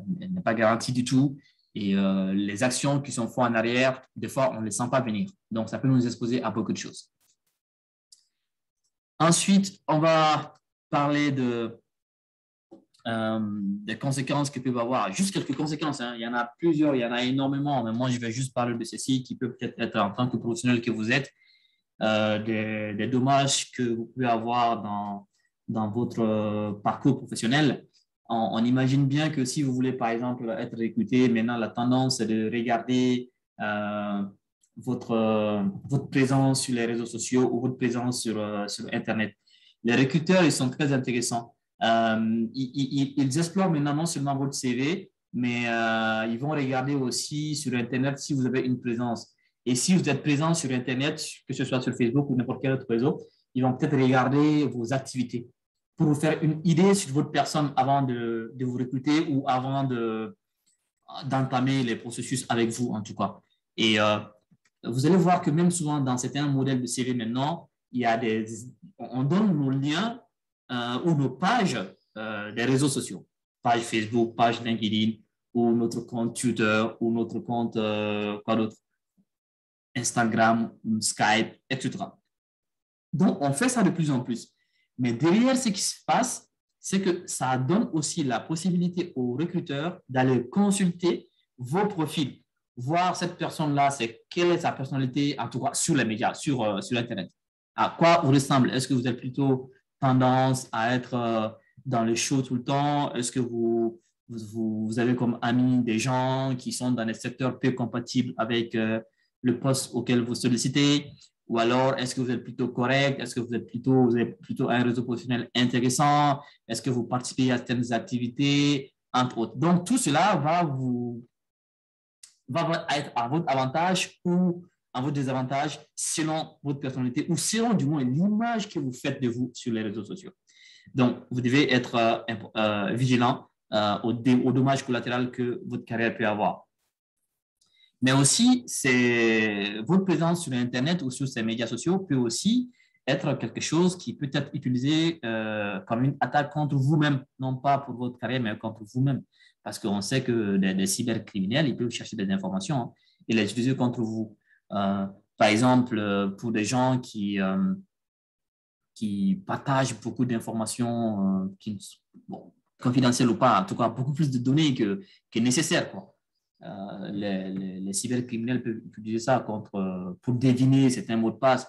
n'est pas garantie du tout. Et les actions qui sont faites en arrière, des fois, on ne les sent pas venir. Donc, ça peut nous exposer à beaucoup de choses. Ensuite, on va parler des conséquences que peuvent avoir. Juste quelques conséquences, hein. Il y en a plusieurs, il y en a énormément, mais moi, je vais juste parler de ceci qui peut peut-être être en tant que professionnel que vous êtes, des dommages que vous pouvez avoir dans votre parcours professionnel. On imagine bien que si vous voulez, par exemple, être recruté, maintenant, la tendance est de regarder votre présence sur les réseaux sociaux ou votre présence sur Internet. Les recruteurs, ils sont très intéressants. Ils explorent maintenant non seulement votre CV, mais ils vont regarder aussi sur Internet si vous avez une présence. Et si vous êtes présent sur Internet, que ce soit sur Facebook ou n'importe quel autre réseau, ils vont peut-être regarder vos activités pour vous faire une idée sur votre personne avant de vous recruter ou avant d'entamer les processus avec vous, en tout cas. Et vous allez voir que même souvent dans certains modèles de CV maintenant, on donne nos liens ou nos pages des réseaux sociaux, page Facebook, page LinkedIn, ou notre compte Twitter, ou notre compte, quoi d'autre, Instagram, Skype, etc. Donc, on fait ça de plus en plus. Mais derrière ce qui se passe, c'est que ça donne aussi la possibilité aux recruteurs d'aller consulter vos profils, voir cette personne-là, quelle est sa personnalité, en tout cas sur les médias, sur Internet. À quoi vous ressemble? Est-ce que vous êtes plutôt tendance à être dans le show tout le temps? Est-ce que vous avez comme amis des gens qui sont dans des secteurs peu compatibles avec le poste auquel vous sollicitez? Ou alors, est-ce que vous êtes plutôt correct? Est-ce que vous avez plutôt un réseau professionnel intéressant? Est-ce que vous participez à certaines activités, entre autres? Donc, tout cela va être à votre avantage ou à votre désavantage selon votre personnalité ou selon du moins l'image que vous faites de vous sur les réseaux sociaux. Donc, vous devez être vigilant aux dommages collatéraux que votre carrière peut avoir. Mais aussi, votre présence sur Internet ou sur ces médias sociaux peut aussi être quelque chose qui peut être utilisé comme une attaque contre vous-même, non pas pour votre carrière, mais contre vous-même. Parce qu'on sait que des cybercriminels, ils peuvent chercher des informations hein, et les utiliser contre vous. Par exemple, pour des gens qui partagent beaucoup d'informations confidentielles ou pas, en tout cas beaucoup plus de données que nécessaire, quoi. Les cybercriminels peuvent utiliser ça pour deviner certains mots de passe.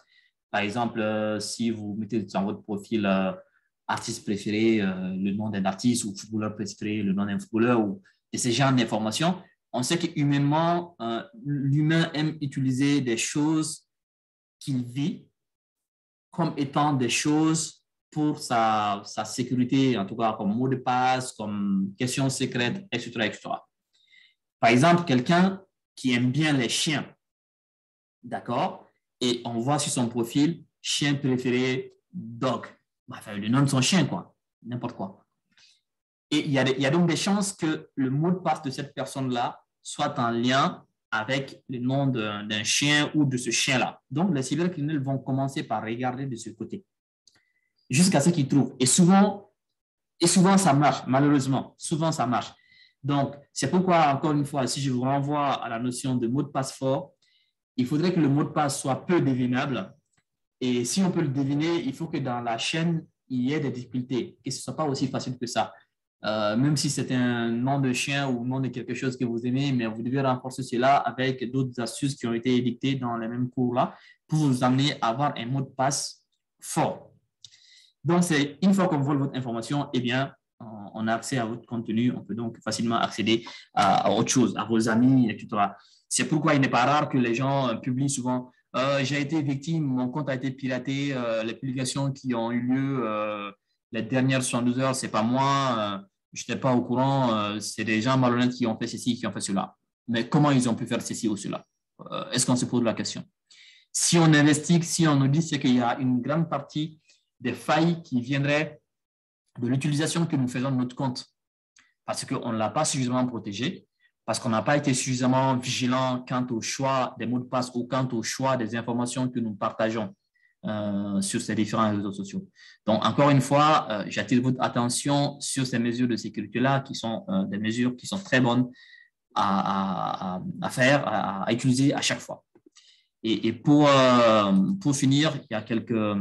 Par exemple, si vous mettez dans votre profil artiste préféré, le nom d'un artiste ou footballeur préféré, le nom d'un footballeur ou de ce genre d'informations, on sait qu'humainement, l'humain aime utiliser des choses qu'il vit comme étant des choses pour sa sécurité, en tout cas comme mot de passe, comme question secrète, etc., etc. Par exemple, quelqu'un qui aime bien les chiens, d'accord? Et on voit sur son profil, chien préféré, dog. Enfin, le nom de son chien, quoi. N'importe quoi. Et il y a donc des chances que le mot de passe de cette personne-là soit en lien avec le nom d'un chien ou de ce chien-là. Donc, les cybercriminels vont commencer par regarder de ce côté jusqu'à ce qu'ils trouvent. Et souvent, ça marche, malheureusement. Souvent, ça marche. Donc, c'est pourquoi, encore une fois, si je vous renvoie à la notion de mot de passe fort, il faudrait que le mot de passe soit peu devinable. Et si on peut le deviner, il faut que dans la chaîne, il y ait des difficultés, que ce ne soit pas aussi facile que ça. Même si c'est un nom de chien ou nom de quelque chose que vous aimez, mais vous devez renforcer cela avec d'autres astuces qui ont été édictées dans les mêmes cours-là pour vous amener à avoir un mot de passe fort. Donc, c'est une fois qu'on vole votre information, eh bien, on a accès à votre contenu, on peut donc facilement accéder à autre chose, à vos amis, etc. C'est pourquoi il n'est pas rare que les gens publient souvent j'ai été victime, mon compte a été piraté, les publications qui ont eu lieu les dernières 72 heures, c'est pas moi, je n'étais pas au courant, c'est des gens malhonnêtes qui ont fait ceci, qui ont fait cela. Mais comment ils ont pu faire ceci ou cela? Est-ce qu'on se pose la question? Si on investigue, si on nous dit, c'est qu'il y a une grande partie des failles qui viendraient de l'utilisation que nous faisons de notre compte parce qu'on ne l'a pas suffisamment protégé, parce qu'on n'a pas été suffisamment vigilant quant au choix des mots de passe ou quant au choix des informations que nous partageons sur ces différents réseaux sociaux. Donc, encore une fois, j'attire votre attention sur ces mesures de sécurité-là, qui sont des mesures qui sont très bonnes à faire, à utiliser à chaque fois. Et pour finir, il y a quelques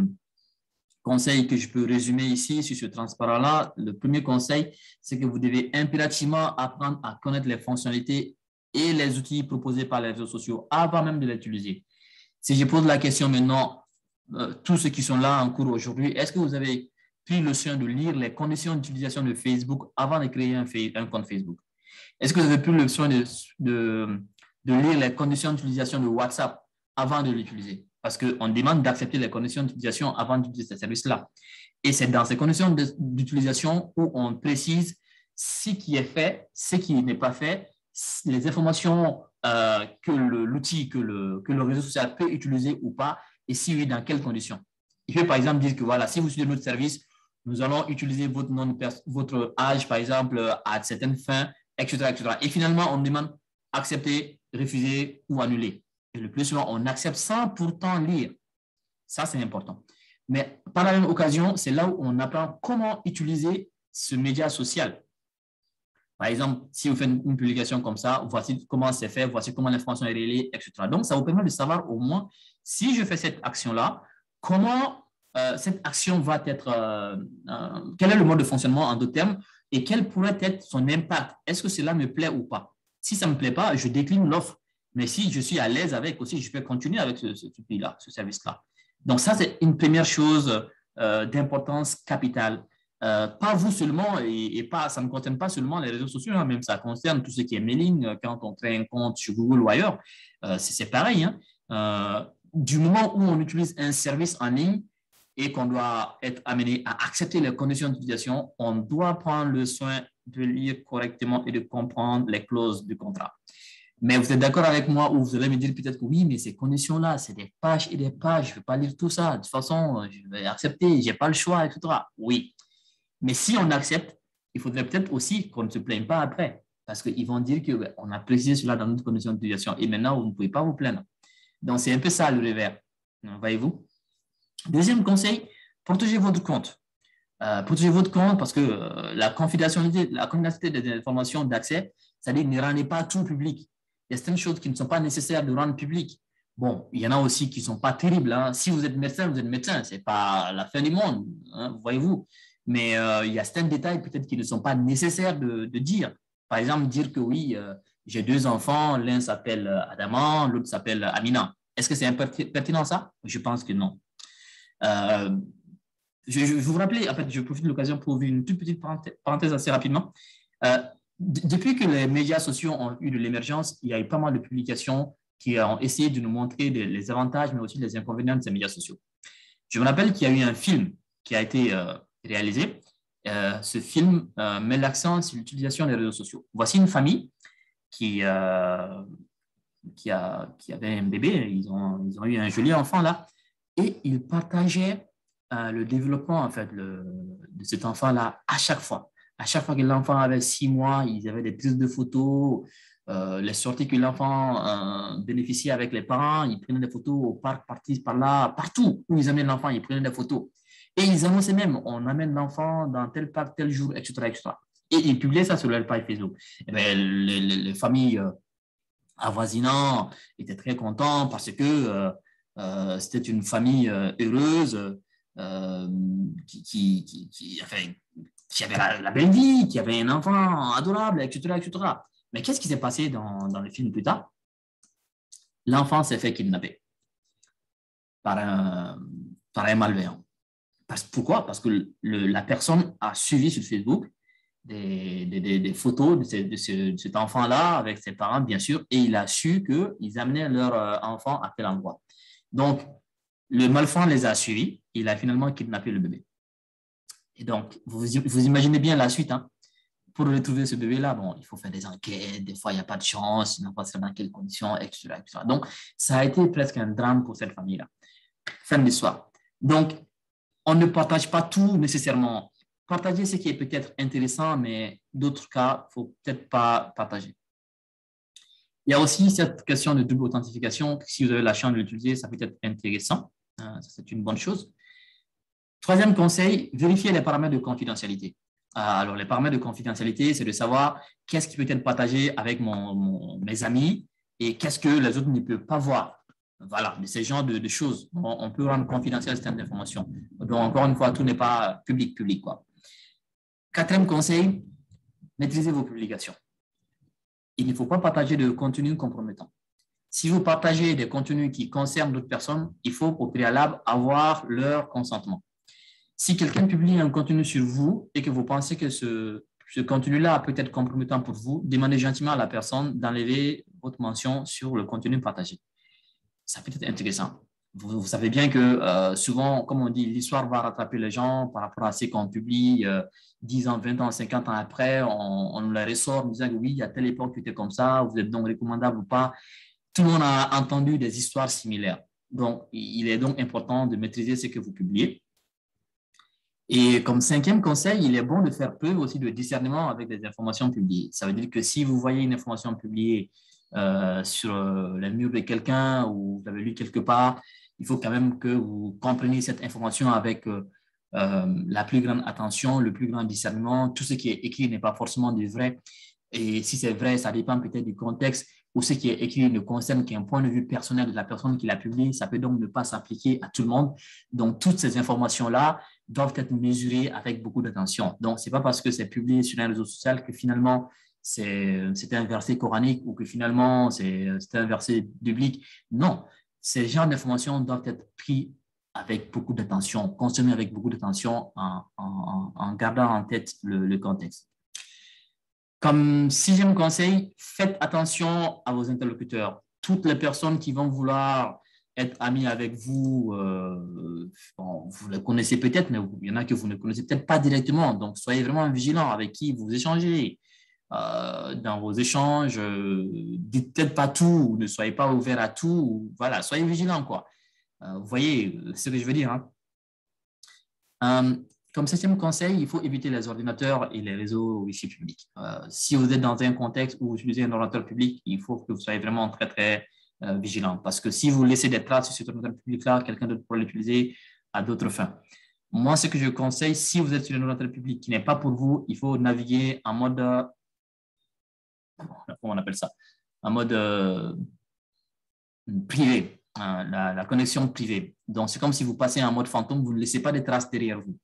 conseils que je peux résumer ici sur ce transparent-là. Le premier conseil, c'est que vous devez impérativement apprendre à connaître les fonctionnalités et les outils proposés par les réseaux sociaux avant même de les utiliser. Si je pose la question maintenant, tous ceux qui sont là en cours aujourd'hui, est-ce que vous avez pris le soin de lire les conditions d'utilisation de Facebook avant de créer un compte Facebook? Est-ce que vous avez pris le soin de lire les conditions d'utilisation de WhatsApp avant de l'utiliser? Parce qu'on demande d'accepter les conditions d'utilisation avant d'utiliser ce service-là. Et c'est dans ces conditions d'utilisation où on précise ce qui est fait, ce qui n'est pas fait, les informations que l'outil, que le réseau social peut utiliser ou pas, et si oui, dans quelles conditions. Il peut par exemple dire que voilà, si vous suivez notre service, nous allons utiliser votre âge, par exemple, à certaines fins, etc., etc. Et finalement, on demande accepter, refuser ou annuler. Et le plus souvent, on accepte sans pourtant lire. Ça, c'est important. Mais par la même occasion, c'est là où on apprend comment utiliser ce média social. Par exemple, si vous faites une publication comme ça, voici comment c'est fait, voici comment l'information est relayée, etc. Donc, ça vous permet de savoir au moins, si je fais cette action-là, comment cette action va être, quel est le mode de fonctionnement en d'autres termes, et quel pourrait être son impact. Est-ce que cela me plaît ou pas? Si ça ne me plaît pas, je décline l'offre. Mais si je suis à l'aise avec aussi, je peux continuer avec ce outil-là, ce service-là. Donc, ça, c'est une première chose d'importance capitale. Pas vous seulement, et pas, ça ne concerne pas seulement les réseaux sociaux, hein, même ça concerne tout ce qui est mailing, quand on crée un compte sur Google ou ailleurs, c'est pareil. Hein. Du moment où on utilise un service en ligne et qu'on doit être amené à accepter les conditions d'utilisation, on doit prendre le soin de lire correctement et de comprendre les clauses du contrat. Mais vous êtes d'accord avec moi ou vous allez me dire peut-être que oui, mais ces conditions-là, c'est des pages et des pages, je ne vais pas lire tout ça. De toute façon, je vais accepter, je n'ai pas le choix, etc. Oui, mais si on accepte, il faudrait peut-être aussi qu'on ne se plaigne pas après, parce qu'ils vont dire qu'on a précisé cela dans notre condition d'utilisation et maintenant, vous ne pouvez pas vous plaindre. Donc, c'est un peu ça le revers, voyez-vous. Deuxième conseil, protégez votre compte. Protégez votre compte parce que la confidentialité des informations d'accès, c'est-à-dire ne rendez pas tout public. Il y a certaines choses qui ne sont pas nécessaires de rendre public. Bon, il y en a aussi qui ne sont pas terribles. Hein. Si vous êtes médecin, vous êtes médecin. Ce n'est pas la fin du monde, hein, voyez-vous. Mais il y a certains détails peut-être qui ne sont pas nécessaires de dire. Par exemple, dire que oui, j'ai deux enfants, l'un s'appelle Adama, l'autre s'appelle Amina. Est-ce que c'est pertinent ça? Je pense que non. Je vous rappelle, en fait, je profite de l'occasion pour ouvrir une toute petite parenthèse assez rapidement. Depuis que les médias sociaux ont eu de l'émergence, il y a eu pas mal de publications qui ont essayé de nous montrer les avantages, mais aussi les inconvénients de ces médias sociaux. Je me rappelle qu'il y a eu un film qui a été réalisé. Ce film met l'accent sur l'utilisation des réseaux sociaux. Voici une famille qui avait un bébé. Ils ont eu un joli enfant là. Et ils partageaient le développement en fait, de cet enfant-là à chaque fois. À chaque fois que l'enfant avait 6 mois, ils avaient des prises de photos, les sorties que l'enfant bénéficiait avec les parents, ils prenaient des photos au parc, par-ci, par-là, partout où ils amenaient l'enfant, ils prenaient des photos. Et ils annonçaient même, on amène l'enfant dans tel parc, tel jour, etc. etc. Et ils publiaient ça sur leur page Facebook. Et bien, les familles avoisinantes étaient très contentes parce que c'était une famille heureuse enfin, qui avait la belle vie, qui avait un enfant adorable, etc. etc. Mais qu'est-ce qui s'est passé dans le film plus tard? L'enfant s'est fait kidnapper par un malveillant. Pourquoi? Parce que la personne a suivi sur Facebook des photos de cet enfant-là avec ses parents, bien sûr, et il a su qu'ils amenaient leur enfant à tel endroit. Donc, le malfrat les a suivis, il a finalement kidnappé le bébé. Et donc, vous imaginez bien la suite, hein? Pour retrouver ce bébé-là, bon, il faut faire des enquêtes, des fois, il n'y a pas de chance, il n'a pas dans quelles conditions, etc., etc. Donc, ça a été presque un drame pour cette famille-là. Fin de l'histoire. Donc, on ne partage pas tout nécessairement. Partager ce qui est peut-être intéressant, mais d'autres cas, il ne faut peut-être pas partager. Il y a aussi cette question de double authentification. Si vous avez la chance de l'utiliser, ça peut être intéressant. C'est une bonne chose. Troisième conseil, vérifier les paramètres de confidentialité. Alors, les paramètres de confidentialité, c'est de savoir qu'est-ce qui peut être partagé avec mes amis et qu'est-ce que les autres ne peuvent pas voir. Voilà, de ces genres de choses. On peut rendre confidentiel certaines informations. Donc, encore une fois, tout n'est pas public, quoi. Quatrième conseil, maîtrisez vos publications. Il ne faut pas partager de contenu compromettant. Si vous partagez des contenus qui concernent d'autres personnes, il faut au préalable avoir leur consentement. Si quelqu'un publie un contenu sur vous et que vous pensez que ce contenu-là peut être compromettant pour vous, demandez gentiment à la personne d'enlever votre mention sur le contenu partagé. Ça peut être intéressant. Vous savez bien que souvent, comme on dit, l'histoire va rattraper les gens par rapport à ce qu'on publie 10 ans, 20 ans, 50 ans après. On nous les ressort en disant que oui, à telle époque, tu étais comme ça, vous êtes donc recommandable ou pas. Tout le monde a entendu des histoires similaires. Donc, il est donc important de maîtriser ce que vous publiez. Et comme cinquième conseil, il est bon de faire preuve aussi de discernement avec les informations publiées. Ça veut dire que si vous voyez une information publiée sur les murs de quelqu'un ou vous avez lu quelque part, il faut quand même que vous compreniez cette information avec la plus grande attention, le plus grand discernement. Tout ce qui est écrit n'est pas forcément du vrai. Et si c'est vrai, ça dépend peut-être du contexte ou ce qui est écrit ne concerne qu'un point de vue personnel de la personne qui l'a publié. Ça peut donc ne pas s'appliquer à tout le monde. Donc, toutes ces informations-là doivent être mesurées avec beaucoup d'attention. Donc, ce n'est pas parce que c'est publié sur un réseau social que finalement, c'est un verset coranique ou que finalement, c'est un verset biblique. Non, ces genres d'informations doivent être pris avec beaucoup d'attention, consommées avec beaucoup d'attention en gardant en tête le contexte. Comme sixième conseil, faites attention à vos interlocuteurs. Toutes les personnes qui vont vouloir être amies avec vous, bon, vous les connaissez peut-être, mais il y en a que vous ne connaissez peut-être pas directement. Donc, soyez vraiment vigilants avec qui vous échangez. Dans vos échanges, dites peut-être pas tout, ne soyez pas ouverts à tout. Voilà, soyez vigilants, quoi. Vous voyez ce que je veux dire, hein? Comme septième conseil, il faut éviter les ordinateurs et les réseaux Wi-Fi publics. Si vous êtes dans un contexte où vous utilisez un ordinateur public, il faut que vous soyez vraiment très, très vigilant. Parce que si vous laissez des traces sur cet ordinateur public-là, quelqu'un d'autre pourra l'utiliser à d'autres fins. Moi, ce que je conseille, si vous êtes sur un ordinateur public qui n'est pas pour vous, il faut naviguer en mode, comment on appelle ça, en mode privé, la connexion privée. Donc, c'est comme si vous passez en mode fantôme, vous ne laissez pas de traces derrière vous.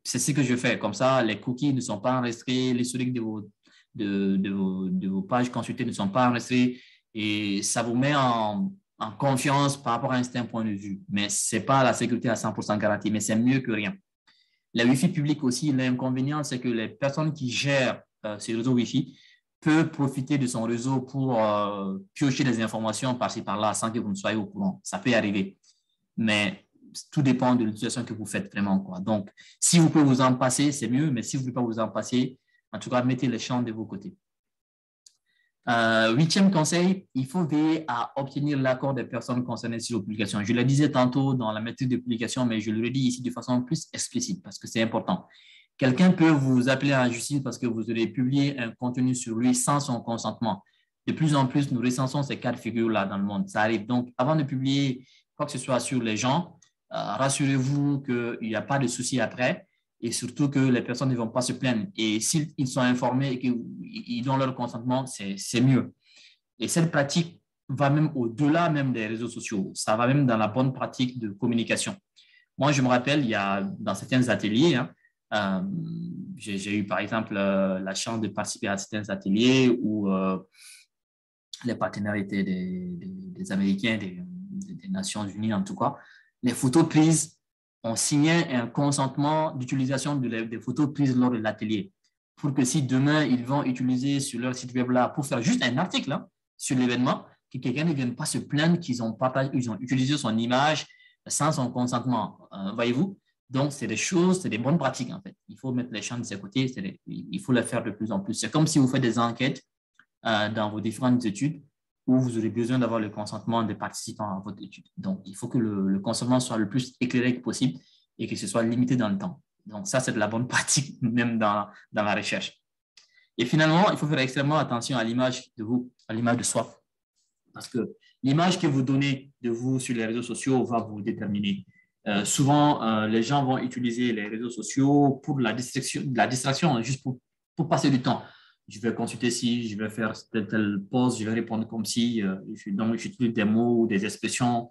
C'est ce que je fais. Comme ça, les cookies ne sont pas enregistrés, l'historique de vos pages consultées ne sont pas enregistrés et ça vous met en confiance par rapport à un certain point de vue. Mais ce n'est pas la sécurité à 100% garantie, mais c'est mieux que rien. La Wi-Fi publique aussi, l'inconvénient, c'est que les personnes qui gèrent ces réseaux Wi-Fi peuvent profiter de son réseau pour piocher des informations par-ci, par-là, sans que vous ne soyez au courant. Ça peut arriver. Mais tout dépend de l'utilisation que vous faites vraiment, quoi. Donc, si vous pouvez vous en passer, c'est mieux, mais si vous ne pouvez pas vous en passer, en tout cas, mettez les champs de vos côtés. Huitième conseil, il faut veiller à obtenir l'accord des personnes concernées sur la publication. Je le disais tantôt dans la maîtrise de publication, mais je le redis ici de façon plus explicite parce que c'est important. Quelqu'un peut vous appeler en justice parce que vous aurez publié un contenu sur lui sans son consentement. De plus en plus, nous recensons ces cas de figure-là dans le monde. Ça arrive. Donc, avant de publier quoi que ce soit sur les gens, rassurez-vous qu'il n'y a pas de souci après et surtout que les personnes ne vont pas se plaindre. Et s'ils sont informés et qu'ils donnent leur consentement, c'est mieux. Et cette pratique va même au-delà même des réseaux sociaux. Ça va même dans la bonne pratique de communication. Moi, je me rappelle, il y a dans certains ateliers, j'ai eu par exemple la chance de participer à certains ateliers où les partenaires étaient des Américains, des Nations Unies en tout cas. Les photos prises, on signait un consentement d'utilisation des photos prises lors de l'atelier pour que si demain, ils vont utiliser sur leur site web là pour faire juste un article sur l'événement, que quelqu'un ne vienne pas se plaindre qu'ils ont utilisé son image sans son consentement. Voyez-vous? Donc, c'est des choses, c'est des bonnes pratiques en fait. Il faut mettre les champs de ses côtés, il faut les faire de plus en plus. C'est comme si vous faites des enquêtes dans vos différentes études où vous aurez besoin d'avoir le consentement des participants à votre étude. Donc, il faut que le consentement soit le plus éclairé que possible et que ce soit limité dans le temps. Donc, ça, c'est de la bonne pratique même dans la recherche. Et finalement, il faut faire extrêmement attention à l'image de vous à l'image de soi. Parce que l'image que vous donnez de vous sur les réseaux sociaux va vous déterminer. Souvent, les gens vont utiliser les réseaux sociaux pour la distraction juste pour passer du temps. Je vais consulter ci, je vais faire telle pause, je vais répondre comme si. Donc, j'utilise des mots ou des expressions.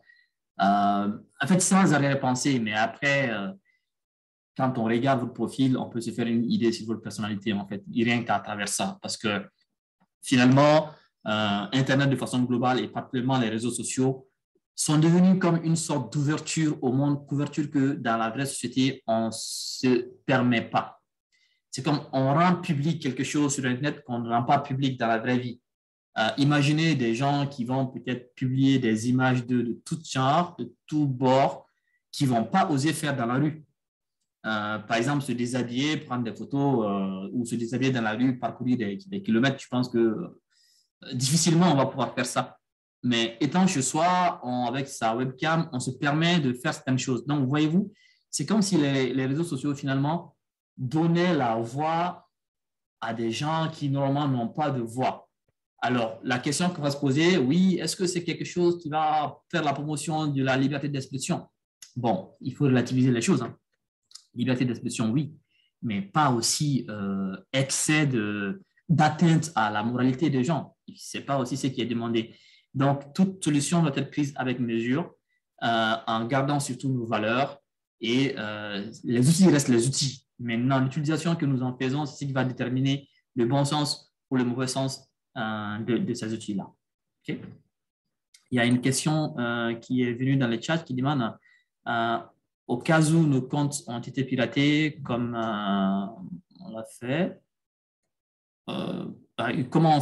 En fait, sans arrière-pensée, mais après, quand on regarde votre profil, on peut se faire une idée sur votre personnalité, en fait, rien qu'à travers ça. Parce que finalement, Internet de façon globale et particulièrement les réseaux sociaux sont devenus comme une sorte d'ouverture au monde, couverture que dans la vraie société, on ne se permet pas. C'est comme on rend public quelque chose sur Internet qu'on ne rend pas public dans la vraie vie. Imaginez des gens qui vont peut-être publier des images de tout genre, de tout bord, qui ne vont pas oser faire dans la rue. Par exemple, se déshabiller, prendre des photos ou se déshabiller dans la rue, parcourir des kilomètres, je pense que difficilement on va pouvoir faire ça. Mais étant chez soi, avec sa webcam, on se permet de faire certaines choses. Donc, voyez-vous, c'est comme si les réseaux sociaux, finalement, donnaient la voix à des gens qui, normalement, n'ont pas de voix. Alors, la question qu'on va se poser, oui, est-ce que c'est quelque chose qui va faire la promotion de la liberté d'expression? Bon, il faut relativiser les choses. Hein. Liberté d'expression, oui, mais pas aussi excès d'atteinte à la moralité des gens. Ce n'est pas aussi ce qui est demandé. Donc, toute solution doit être prise avec mesure, en gardant surtout nos valeurs. Et les outils restent les outils. Maintenant, l'utilisation que nous en faisons, c'est ce qui va déterminer le bon sens ou le mauvais sens de ces outils-là. Okay? Il y a une question qui est venue dans le chat qui demande au cas où nos comptes ont été piratés, comme on l'a fait, comment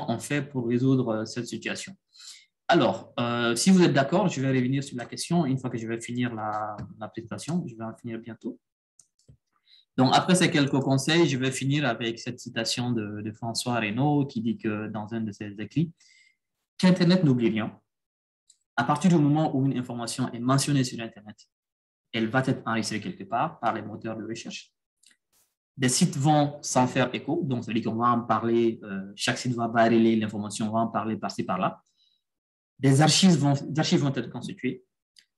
on fait pour résoudre cette situation? Alors, si vous êtes d'accord, je vais revenir sur la question une fois que je vais finir la présentation. Je vais en finir bientôt. Donc, après ces quelques conseils, je vais finir avec cette citation de François Reynaud qui dit que dans un de ses écrits, qu'Internet n'oublie rien. À partir du moment où une information est mentionnée sur Internet, elle va être enregistrée quelque part par les moteurs de recherche. Des sites vont s'en faire écho, donc ça veut dire qu'on va en parler, chaque site va relayer l'information, on va en parler par-ci, par-là. Des archives vont être constituées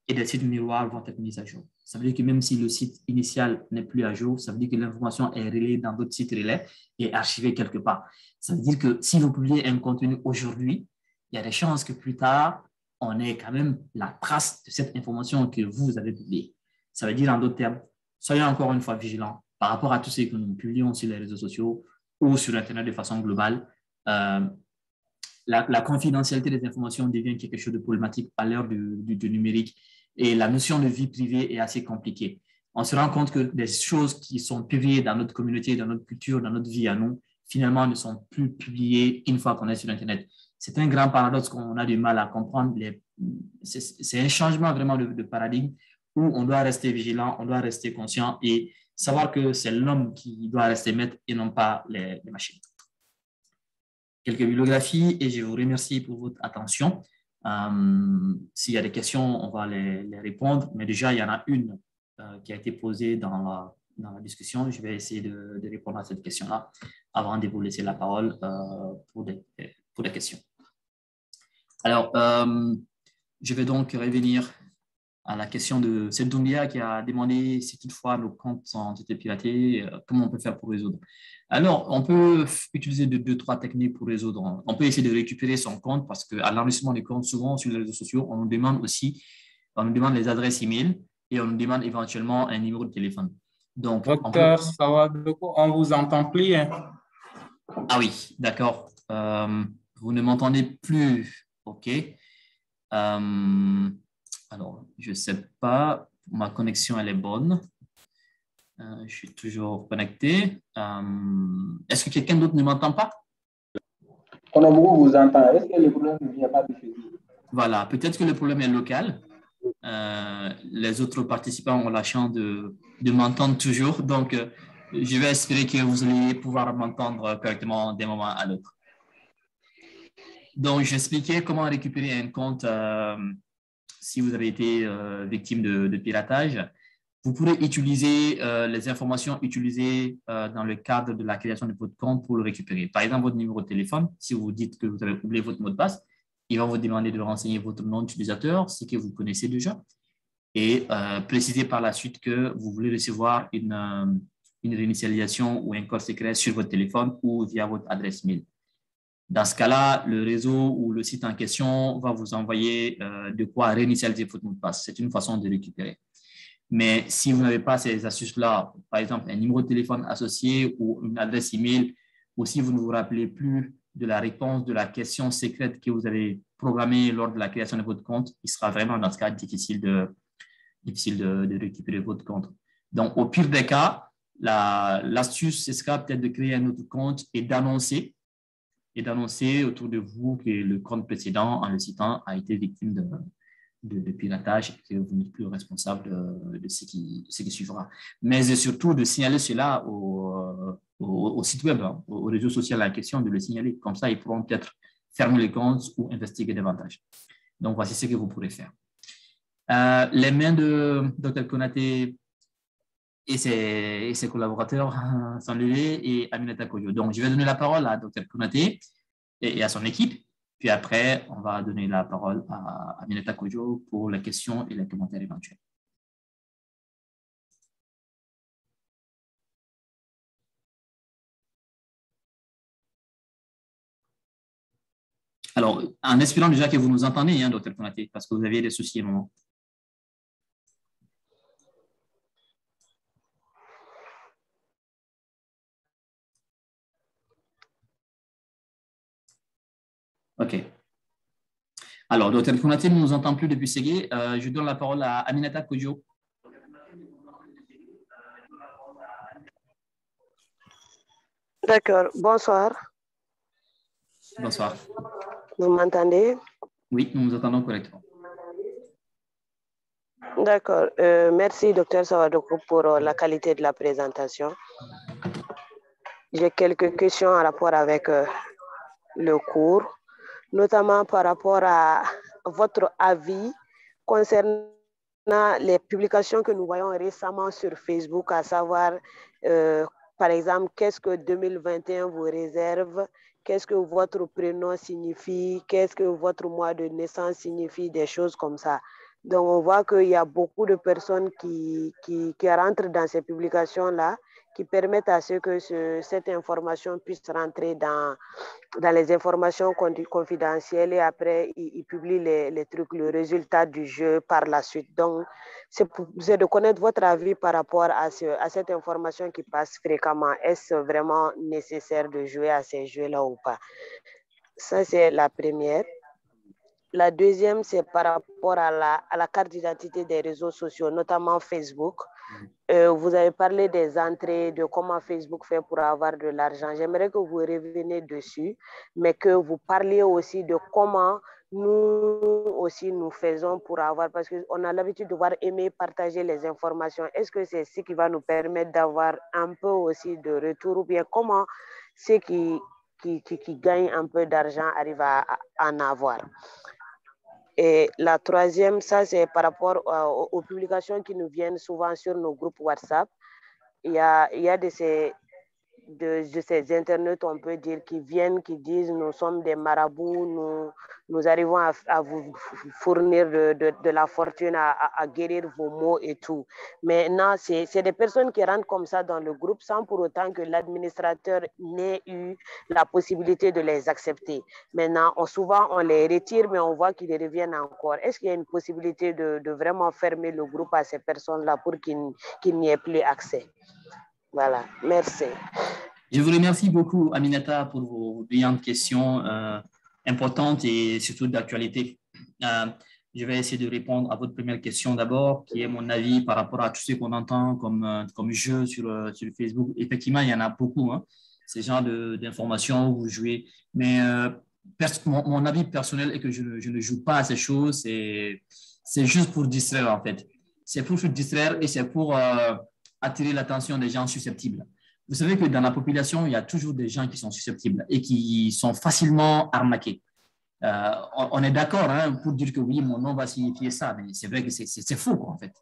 et des sites miroirs vont être mis à jour. Ça veut dire que même si le site initial n'est plus à jour, ça veut dire que l'information est relayée dans d'autres sites relais et archivée quelque part. Ça veut dire que si vous publiez un contenu aujourd'hui, il y a des chances que plus tard, on ait quand même la trace de cette information que vous avez publiée. Ça veut dire en d'autres termes, soyez encore une fois vigilants par rapport à tout ce que nous publions sur les réseaux sociaux ou sur Internet de façon globale. La confidentialité des informations devient quelque chose de problématique à l'heure du numérique et la notion de vie privée est assez compliquée. On se rend compte que des choses qui sont publiées dans notre communauté, dans notre culture, dans notre vie à nous, finalement ne sont plus publiées une fois qu'on est sur Internet. C'est un grand paradoxe qu'on a du mal à comprendre. C'est un changement vraiment de paradigme où on doit rester vigilant, on doit rester conscient et savoir que c'est l'homme qui doit rester maître et non pas les machines. Quelques bibliographies et je vous remercie pour votre attention. S'il y a des questions, on va les répondre, mais déjà, il y en a une qui a été posée dans la discussion. Je vais essayer de répondre à cette question-là avant de vous laisser la parole pour des questions. Alors, je vais donc revenir à la question de Doumbia qui a demandé si toutefois nos comptes ont été piratés, comment on peut faire pour résoudre. Alors, on peut utiliser deux, trois techniques pour résoudre. On peut essayer de récupérer son compte parce qu'à l'enregistrement des comptes, souvent sur les réseaux sociaux, on nous demande les adresses email et on nous demande éventuellement un numéro de téléphone. Donc, Docteur Sawadoko, on vous entend plus. Hein? Ah oui, d'accord. Vous ne m'entendez plus. OK. Alors, je ne sais pas, ma connexion, elle est bonne. Je suis toujours connecté. Est-ce que quelqu'un d'autre ne m'entend pas? On vous entend. Est-ce que le problème ne vient pas de chez vous? Voilà, peut-être que le problème est local. Les autres participants ont la chance de m'entendre toujours. Donc, je vais espérer que vous allez pouvoir m'entendre correctement d'un moment à l'autre. Donc, j'expliquais comment récupérer un compte si vous avez été victime de piratage. Vous pourrez utiliser les informations utilisées dans le cadre de la création de votre compte pour le récupérer. Par exemple, votre numéro de téléphone, si vous dites que vous avez oublié votre mot de passe, il va vous demander de renseigner votre nom d'utilisateur, ce que vous connaissez déjà, et préciser par la suite que vous voulez recevoir une réinitialisation ou un code secret sur votre téléphone ou via votre adresse mail. Dans ce cas-là, le réseau ou le site en question va vous envoyer de quoi réinitialiser votre mot de passe. C'est une façon de récupérer. Mais si vous n'avez pas ces astuces-là, par exemple un numéro de téléphone associé ou une adresse email, ou si vous ne vous rappelez plus de la réponse de la question secrète que vous avez programmée lors de la création de votre compte, il sera vraiment dans ce cas difficile de récupérer votre compte. Donc, au pire des cas, l'astuce, ce sera peut-être de créer un autre compte et d'annoncer autour de vous que le compte précédent, en le citant, a été victime de piratage et que vous n'êtes plus responsable de ce qui suivra. Mais surtout de signaler cela au site web, hein, au réseau social en question, de le signaler. Comme ça, ils pourront peut-être fermer les comptes ou investiguer davantage. Donc, voici ce que vous pourrez faire. Les mains de Dr Konaté et ses collaborateurs sont levées et Aminata Kojo. Donc, je vais donner la parole à Dr Konaté et à son équipe. Puis après, on va donner la parole à Aminata Kojo pour les questions et les commentaires éventuels. Alors, en espérant déjà que vous nous entendez, hein, Dr Konaté, parce que vous aviez des soucis à un moment. OK. Alors, Dr Konaté ne nous entend plus depuis Ségué. Je donne la parole à Aminata Kojo. D'accord. Bonsoir. Bonsoir. Vous m'entendez? Oui, nous nous entendons correctement. D'accord. Merci, Dr Sawadoko, pour la qualité de la présentation. J'ai quelques questions en rapport avec le cours, notamment par rapport à votre avis concernant les publications que nous voyons récemment sur Facebook, à savoir, par exemple, qu'est-ce que 2021 vous réserve, qu'est-ce que votre prénom signifie, qu'est-ce que votre mois de naissance signifie, des choses comme ça. Donc, on voit qu'il y a beaucoup de personnes qui rentrent dans ces publications-là, qui permettent à ce que cette information puisse rentrer dans les informations confidentielles et après, ils publient les trucs, le résultat du jeu par la suite. Donc, c'est de connaître votre avis par rapport à cette information qui passe fréquemment. Est-ce vraiment nécessaire de jouer à ces jeux-là ou pas? Ça, c'est la première. La deuxième, c'est par rapport à la carte d'identité des réseaux sociaux, notamment Facebook. Vous avez parlé des entrées, de comment Facebook fait pour avoir de l'argent. J'aimerais que vous reveniez dessus, mais que vous parliez aussi de comment nous aussi nous faisons pour avoir, parce qu'on a l'habitude de voir aimer partager les informations. Est-ce que c'est ce qui va nous permettre d'avoir un peu aussi de retour, ou bien comment ceux qui gagnent un peu d'argent arrivent à en avoir? Et la troisième, ça c'est par rapport aux publications qui nous viennent souvent sur nos groupes WhatsApp. Il y a de ces internautes, on peut dire, qui viennent, qui disent nous sommes des marabouts, nous arrivons à vous fournir de la fortune, à guérir vos maux et tout. Mais non, c'est des personnes qui rentrent comme ça dans le groupe sans pour autant que l'administrateur n'ait eu la possibilité de les accepter. Maintenant, souvent on les retire, mais on voit qu'ils reviennent encore. Est-ce qu'il y a une possibilité de vraiment fermer le groupe à ces personnes-là pour qu'il n'y ait plus accès? Voilà, merci. Je vous remercie beaucoup, Aminata, pour vos brillantes questions importantes et surtout d'actualité. Je vais essayer de répondre à votre première question d'abord, qui est mon avis par rapport à tout ce qu'on entend comme jeu sur Facebook. Effectivement, il y en a beaucoup, hein, ces genres d'informations où vous jouez. Mais mon avis personnel est que je ne joue pas à ces choses. C'est juste pour distraire, en fait. C'est pour se distraire et c'est pour attirer l'attention des gens susceptibles. Vous savez que dans la population, il y a toujours des gens qui sont susceptibles et qui sont facilement arnaqués. On est d'accord, hein, pour dire que oui, mon nom va signifier ça, mais c'est vrai que c'est faux, quoi, en fait.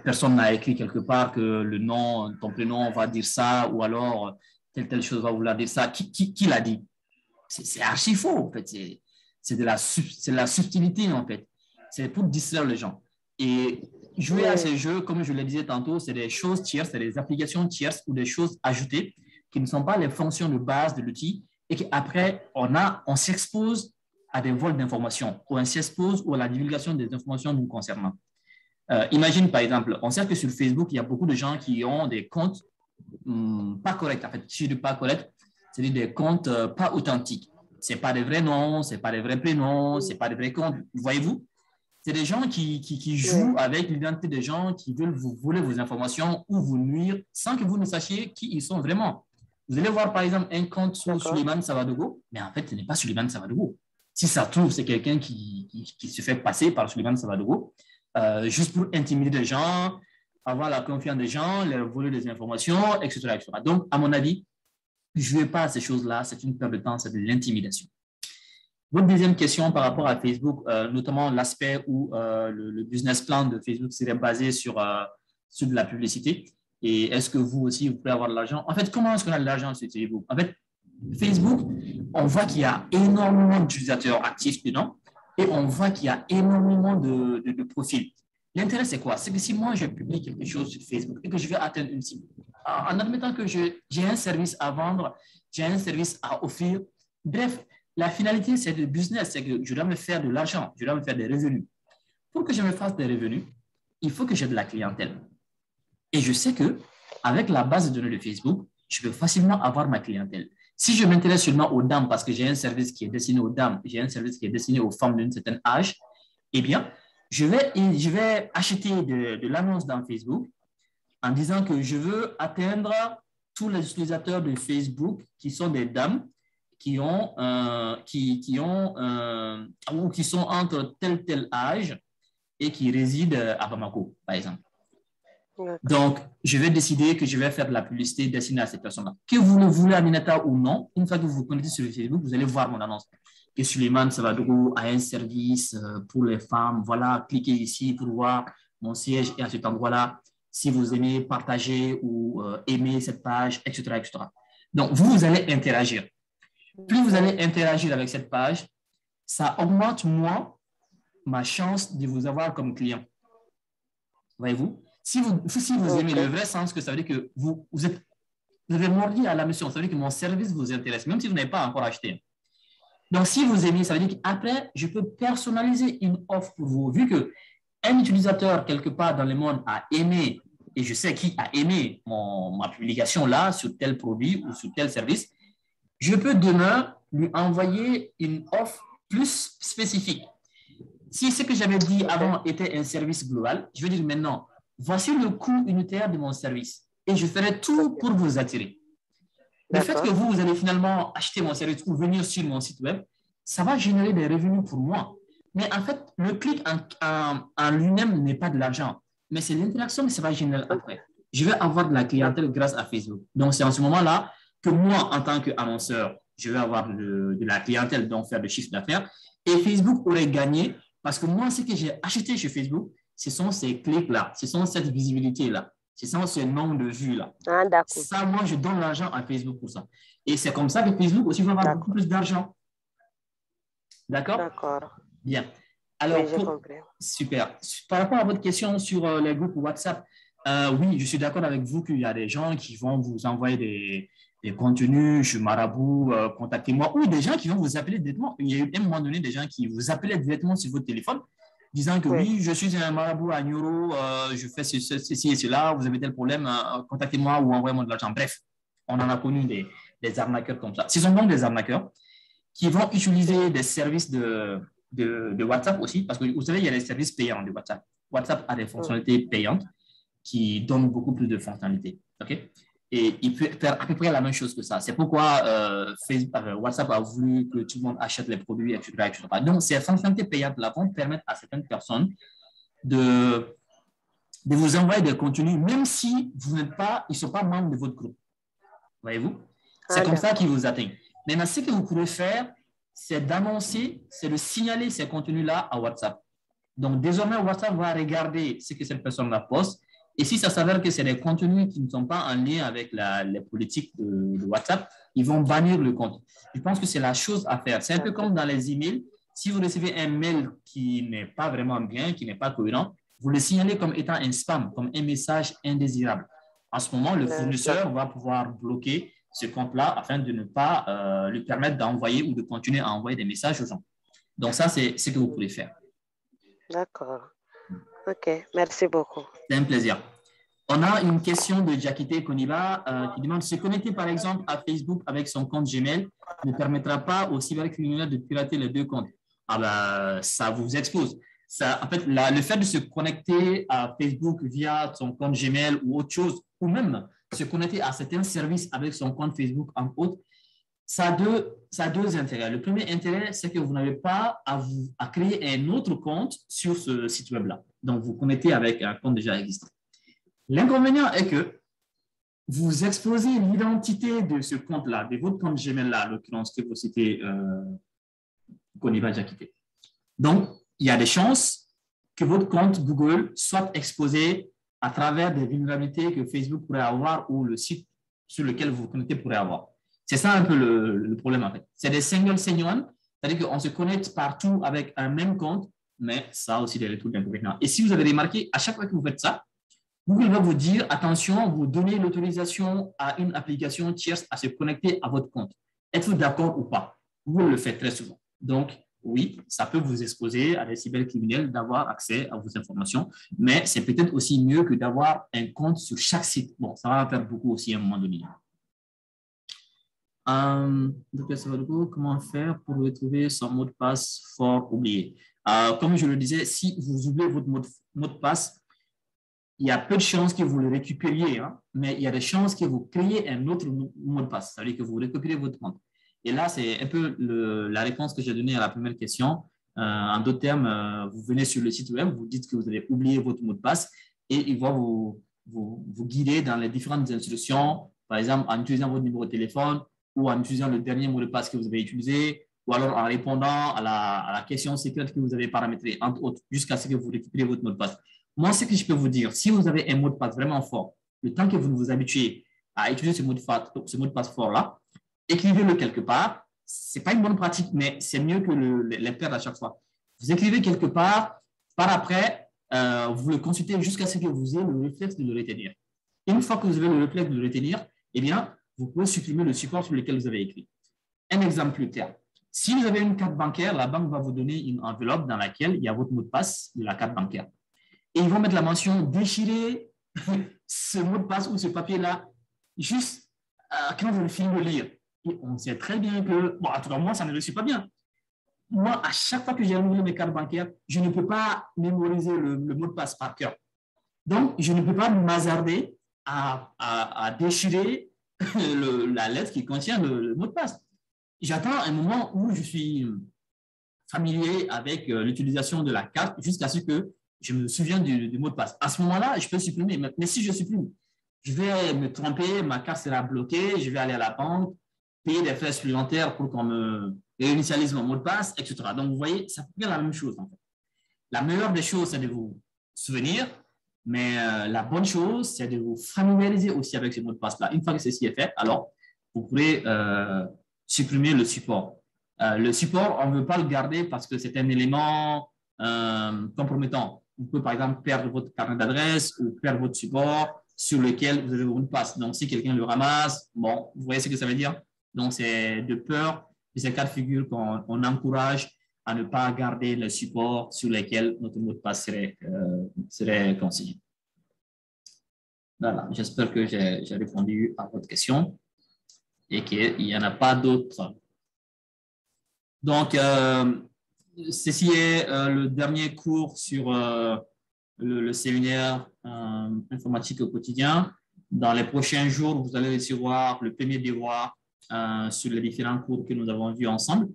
Personne n'a écrit quelque part que le nom, ton prénom va dire ça, ou alors telle chose va vouloir dire ça. Qui l'a dit? C'est archi faux, en fait. C'est de la subtilité, en fait. C'est pour distraire les gens. Et jouer à ces jeux, comme je le disais tantôt, c'est des choses tierces, c'est des applications tierces ou des choses ajoutées qui ne sont pas les fonctions de base de l'outil et qu'après, on s'expose à des vols d'informations ou on s'expose à la divulgation des informations nous concernant. Imagine, par exemple, on sait que sur Facebook, il y a beaucoup de gens qui ont des comptes pas corrects. En fait, si je dis pas corrects, c'est-à-dire des comptes pas authentiques. Ce n'est pas des vrais noms, ce n'est pas des vrais prénoms, ce n'est pas des vrais comptes. Voyez-vous? C'est des gens qui jouent avec l'identité des gens, qui veulent vous voler vos informations ou vous nuire sans que vous ne sachiez qui ils sont vraiment. Vous allez voir, par exemple, un compte sur Suleiman Savadogo, mais en fait, ce n'est pas Suleiman Savadogo. Si ça se trouve, c'est quelqu'un qui se fait passer par Suleiman Savadogo, juste pour intimider les gens, avoir la confiance des gens, leur voler des informations, etc., etc. Donc, à mon avis, ne jouez pas à ces choses-là, c'est une perte de temps, c'est de l'intimidation. Votre deuxième question par rapport à Facebook, notamment l'aspect où le business plan de Facebook serait basé sur de la publicité. Et est-ce que vous aussi, vous pouvez avoir de l'argent? En fait, comment est-ce qu'on a de l'argent sur Facebook? En fait, Facebook, on voit qu'il y a énormément d'utilisateurs actifs dedans et on voit qu'il y a énormément de profils. L'intérêt, c'est quoi? C'est que si moi, je publie quelque chose sur Facebook et que je vais atteindre une cible, en admettant que j'ai un service à vendre, j'ai un service à offrir, bref, la finalité, c'est le business, c'est que je dois me faire de l'argent, je dois me faire des revenus. Pour que je me fasse des revenus, il faut que j'ai de la clientèle. Et je sais qu'avec la base de données de Facebook, je peux facilement avoir ma clientèle. Si je m'intéresse seulement aux dames parce que j'ai un service qui est destiné aux dames, j'ai un service qui est destiné aux femmes d'un certain âge, eh bien, je vais acheter de l'annonce dans Facebook en disant que je veux atteindre tous les utilisateurs de Facebook qui sont des dames qui sont entre tel âge et qui résident à Bamako, par exemple. Donc, je vais décider que je vais faire de la publicité destinée à ces personnes-là. Que vous le voulez, Aminata, ou non, une fois que vous vous connectez sur Facebook, vous allez voir mon annonce. Que Suleiman Savadogo a un service pour les femmes. Voilà, cliquez ici pour voir mon siège est à cet endroit-là. Si vous aimez partager ou aimer cette page, etc., etc. Donc, vous allez interagir. Plus vous allez interagir avec cette page, ça augmente, moi, ma chance de vous avoir comme client. Voyez-vous? Si vous aimez le vrai sens, que ça veut dire que vous avez mordu à la mission, ça veut dire que mon service vous intéresse, même si vous n'avez pas encore acheté. Donc, si vous aimez, ça veut dire qu'après, je peux personnaliser une offre pour vous. Vu qu'un utilisateur, quelque part dans le monde, a aimé, et je sais qui a aimé ma publication là, sur tel produit ou sur tel service, je peux demain lui envoyer une offre plus spécifique. Si ce que j'avais dit avant était un service global, je vais dire maintenant, voici le coût unitaire de mon service et je ferai tout pour vous attirer. Le fait que vous allez finalement acheter mon service ou venir sur mon site web, ça va générer des revenus pour moi. Mais en fait, le clic en lui-même n'est pas de l'argent, mais c'est l'interaction que ça va générer après. Je vais avoir de la clientèle grâce à Facebook. Donc, c'est en ce moment-là que moi, en tant qu'annonceur, je vais avoir de la clientèle, donc faire de chiffre d'affaires. Et Facebook aurait gagné parce que moi, ce que j'ai acheté chez Facebook, ce sont ces clics-là, ce sont cette visibilité-là, ce sont ce nombre de vues-là. Ça, moi, je donne l'argent à Facebook pour ça. Et c'est comme ça que Facebook aussi va avoir beaucoup plus d'argent. D'accord? D'accord. Bien. Alors, super. Par rapport à votre question sur les groupes WhatsApp, oui, je suis d'accord avec vous qu'il y a des gens qui vont vous envoyer des contenus, je marabout, contactez-moi, ou des gens qui vont vous appeler directement. Il y a eu un moment donné des gens qui vous appelaient directement sur votre téléphone, disant que oui, je suis un marabout à Nyoro, je fais ceci et cela, vous avez tel problème, contactez-moi ou envoyez-moi de l'argent. Bref, on en a connu des arnaqueurs comme ça. Ce sont donc des arnaqueurs qui vont utiliser des services de WhatsApp aussi, parce que vous savez, il y a des services payants de WhatsApp. WhatsApp a des fonctionnalités payantes qui donnent beaucoup plus de fonctionnalités. OK? Et il peut faire à peu près la même chose que ça. C'est pourquoi WhatsApp a voulu que tout le monde achète les produits, etc. etc. Donc, ces fonctionnalités payantes-là vont permettre à certaines personnes de vous envoyer des contenus, même si ils ne sont pas membres de votre groupe. Voyez-vous? C'est comme ça qu'ils vous atteignent. Maintenant, ce que vous pouvez faire, c'est d'annoncer, c'est de signaler ces contenus-là à WhatsApp. Donc, désormais, WhatsApp va regarder ce que cette personne-là poste. Et si ça s'avère que c'est des contenus qui ne sont pas en lien avec les politiques de WhatsApp, ils vont bannir le compte. Je pense que c'est la chose à faire. C'est un peu comme dans les emails. Si vous recevez un mail qui n'est pas vraiment bien, qui n'est pas cohérent, vous le signalez comme étant un spam, comme un message indésirable. En ce moment, le fournisseur va pouvoir bloquer ce compte-là afin de ne pas lui permettre d'envoyer ou de continuer à envoyer des messages aux gens. Donc, ça, c'est ce que vous pouvez faire. D'accord. OK, merci beaucoup. C'est un plaisir. On a une question de Jakite Koniba qui demande se connecter par exemple à Facebook avec son compte Gmail ne permettra pas aux cybercriminels de pirater les deux comptes. Ah ben, ça vous expose. Ça, en fait, le fait de se connecter à Facebook via son compte Gmail ou autre chose, ou même se connecter à certains services avec son compte Facebook en autre, ça a deux intérêts. Le premier intérêt, c'est que vous n'avez pas à créer un autre compte sur ce site web-là. Donc, vous connectez avec un compte déjà existant. L'inconvénient est que vous exposez l'identité de ce compte-là, de votre compte Gmail-là, en l'occurrence que vous citez Koniba Jakite. Donc, il y a des chances que votre compte Google soit exposé à travers des vulnérabilités que Facebook pourrait avoir ou le site sur lequel vous vous connectez pourrait avoir. C'est ça un peu le problème en fait. C'est des single sign-on, c'est-à-dire qu'on se connecte partout avec un même compte, mais ça a aussi des retours d'inconvénients. Et si vous avez remarqué, à chaque fois que vous faites ça, Google va vous dire, attention, vous donnez l'autorisation à une application tierce à se connecter à votre compte. Êtes-vous d'accord ou pas? Google le fait très souvent. Donc, oui, ça peut vous exposer à des cybercriminels d'avoir accès à vos informations, mais c'est peut-être aussi mieux que d'avoir un compte sur chaque site. Bon, ça va faire beaucoup aussi à un moment donné. Comment faire pour retrouver son mot de passe fort oublié? Comme je le disais, si vous oubliez votre mot de passe, il y a peu de chances que vous le récupériez, hein, mais il y a des chances que vous créez un autre mot de passe, ça veut dire que vous récupérez votre compte. Et là, c'est un peu la réponse que j'ai donnée à la première question. En d'autres termes, vous venez sur le site web, vous dites que vous avez oublié votre mot de passe et il va vous guider dans les différentes instructions, par exemple en utilisant votre numéro de téléphone ou en utilisant le dernier mot de passe que vous avez utilisé, ou alors en répondant à la question secrète que vous avez paramétrée, entre autres, jusqu'à ce que vous récupérez votre mot de passe. Moi, ce que je peux vous dire, si vous avez un mot de passe vraiment fort, le temps que vous vous habituez à utiliser ce mot de passe fort-là, écrivez-le quelque part. Ce n'est pas une bonne pratique, mais c'est mieux que les perdre à chaque fois. Vous écrivez quelque part, par après, vous le consultez jusqu'à ce que vous ayez le réflexe de le retenir. Une fois que vous avez le réflexe de le retenir, eh bien, vous pouvez supprimer le support sur lequel vous avez écrit. Un exemple plus clair. Si vous avez une carte bancaire, la banque va vous donner une enveloppe dans laquelle il y a votre mot de passe de la carte bancaire. Et ils vont mettre la mention déchirer ce mot de passe ou ce papier-là juste quand vous finissez de lire. Et on sait très bien que, bon, en tout cas, moi, ça ne réussit pas bien. Moi, à chaque fois que j'ai renouvelé mes cartes bancaires, je ne peux pas mémoriser le mot de passe par cœur. Donc, je ne peux pas m'hasarder à déchirer la lettre qui contient le mot de passe. J'attends un moment où je suis familier avec l'utilisation de la carte jusqu'à ce que je me souviens du mot de passe. À ce moment-là, je peux supprimer. Mais si je supprime, je vais me tromper, ma carte sera bloquée, je vais aller à la banque, payer des frais supplémentaires pour qu'on me réinitialise mon mot de passe, etc. Donc, vous voyez, ça peut être la même chose. En fait. La meilleure des choses, c'est de vous souvenir, mais la bonne chose, c'est de vous familiariser aussi avec ce mot de passe-là. Une fois que ceci est fait, alors, vous pourrez supprimer le support. Le support, on ne veut pas le garder parce que c'est un élément compromettant. Vous pouvez, par exemple, perdre votre carnet d'adresse ou perdre votre support sur lequel vous avez votre mot de passe. Donc, si quelqu'un le ramasse, bon, vous voyez ce que ça veut dire? Donc, c'est de peur de ces cas de figure qu'on encourage à ne pas garder le support sur lequel notre mot de passe serait consigné. Voilà, j'espère que j'ai répondu à votre question et qu'il n'y en a pas d'autres. Donc, ceci est le dernier cours sur le séminaire informatique au quotidien. Dans les prochains jours, vous allez recevoir le premier devoir sur les différents cours que nous avons vus ensemble.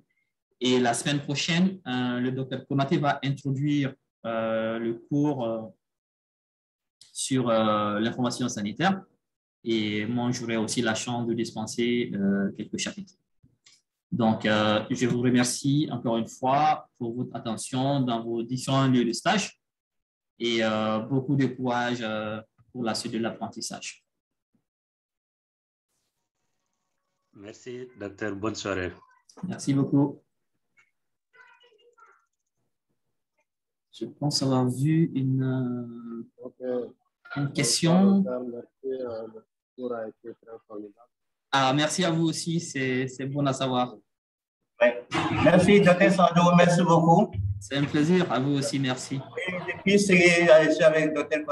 Et la semaine prochaine, le docteur Konaté va introduire le cours sur l'information sanitaire. Et moi, j'aurai aussi la chance de dispenser quelques chapitres. Donc, je vous remercie encore une fois pour votre attention dans vos différents lieux de stage et beaucoup de courage pour la suite de l'apprentissage. Merci, docteur. Bonne soirée. Merci beaucoup. Je pense avoir vu une question. Ah, merci à vous aussi, c'est bon à savoir. Ouais. Merci, docteur Sado, merci beaucoup. C'est un plaisir, à vous aussi, merci. Et depuis, c'est avec docteur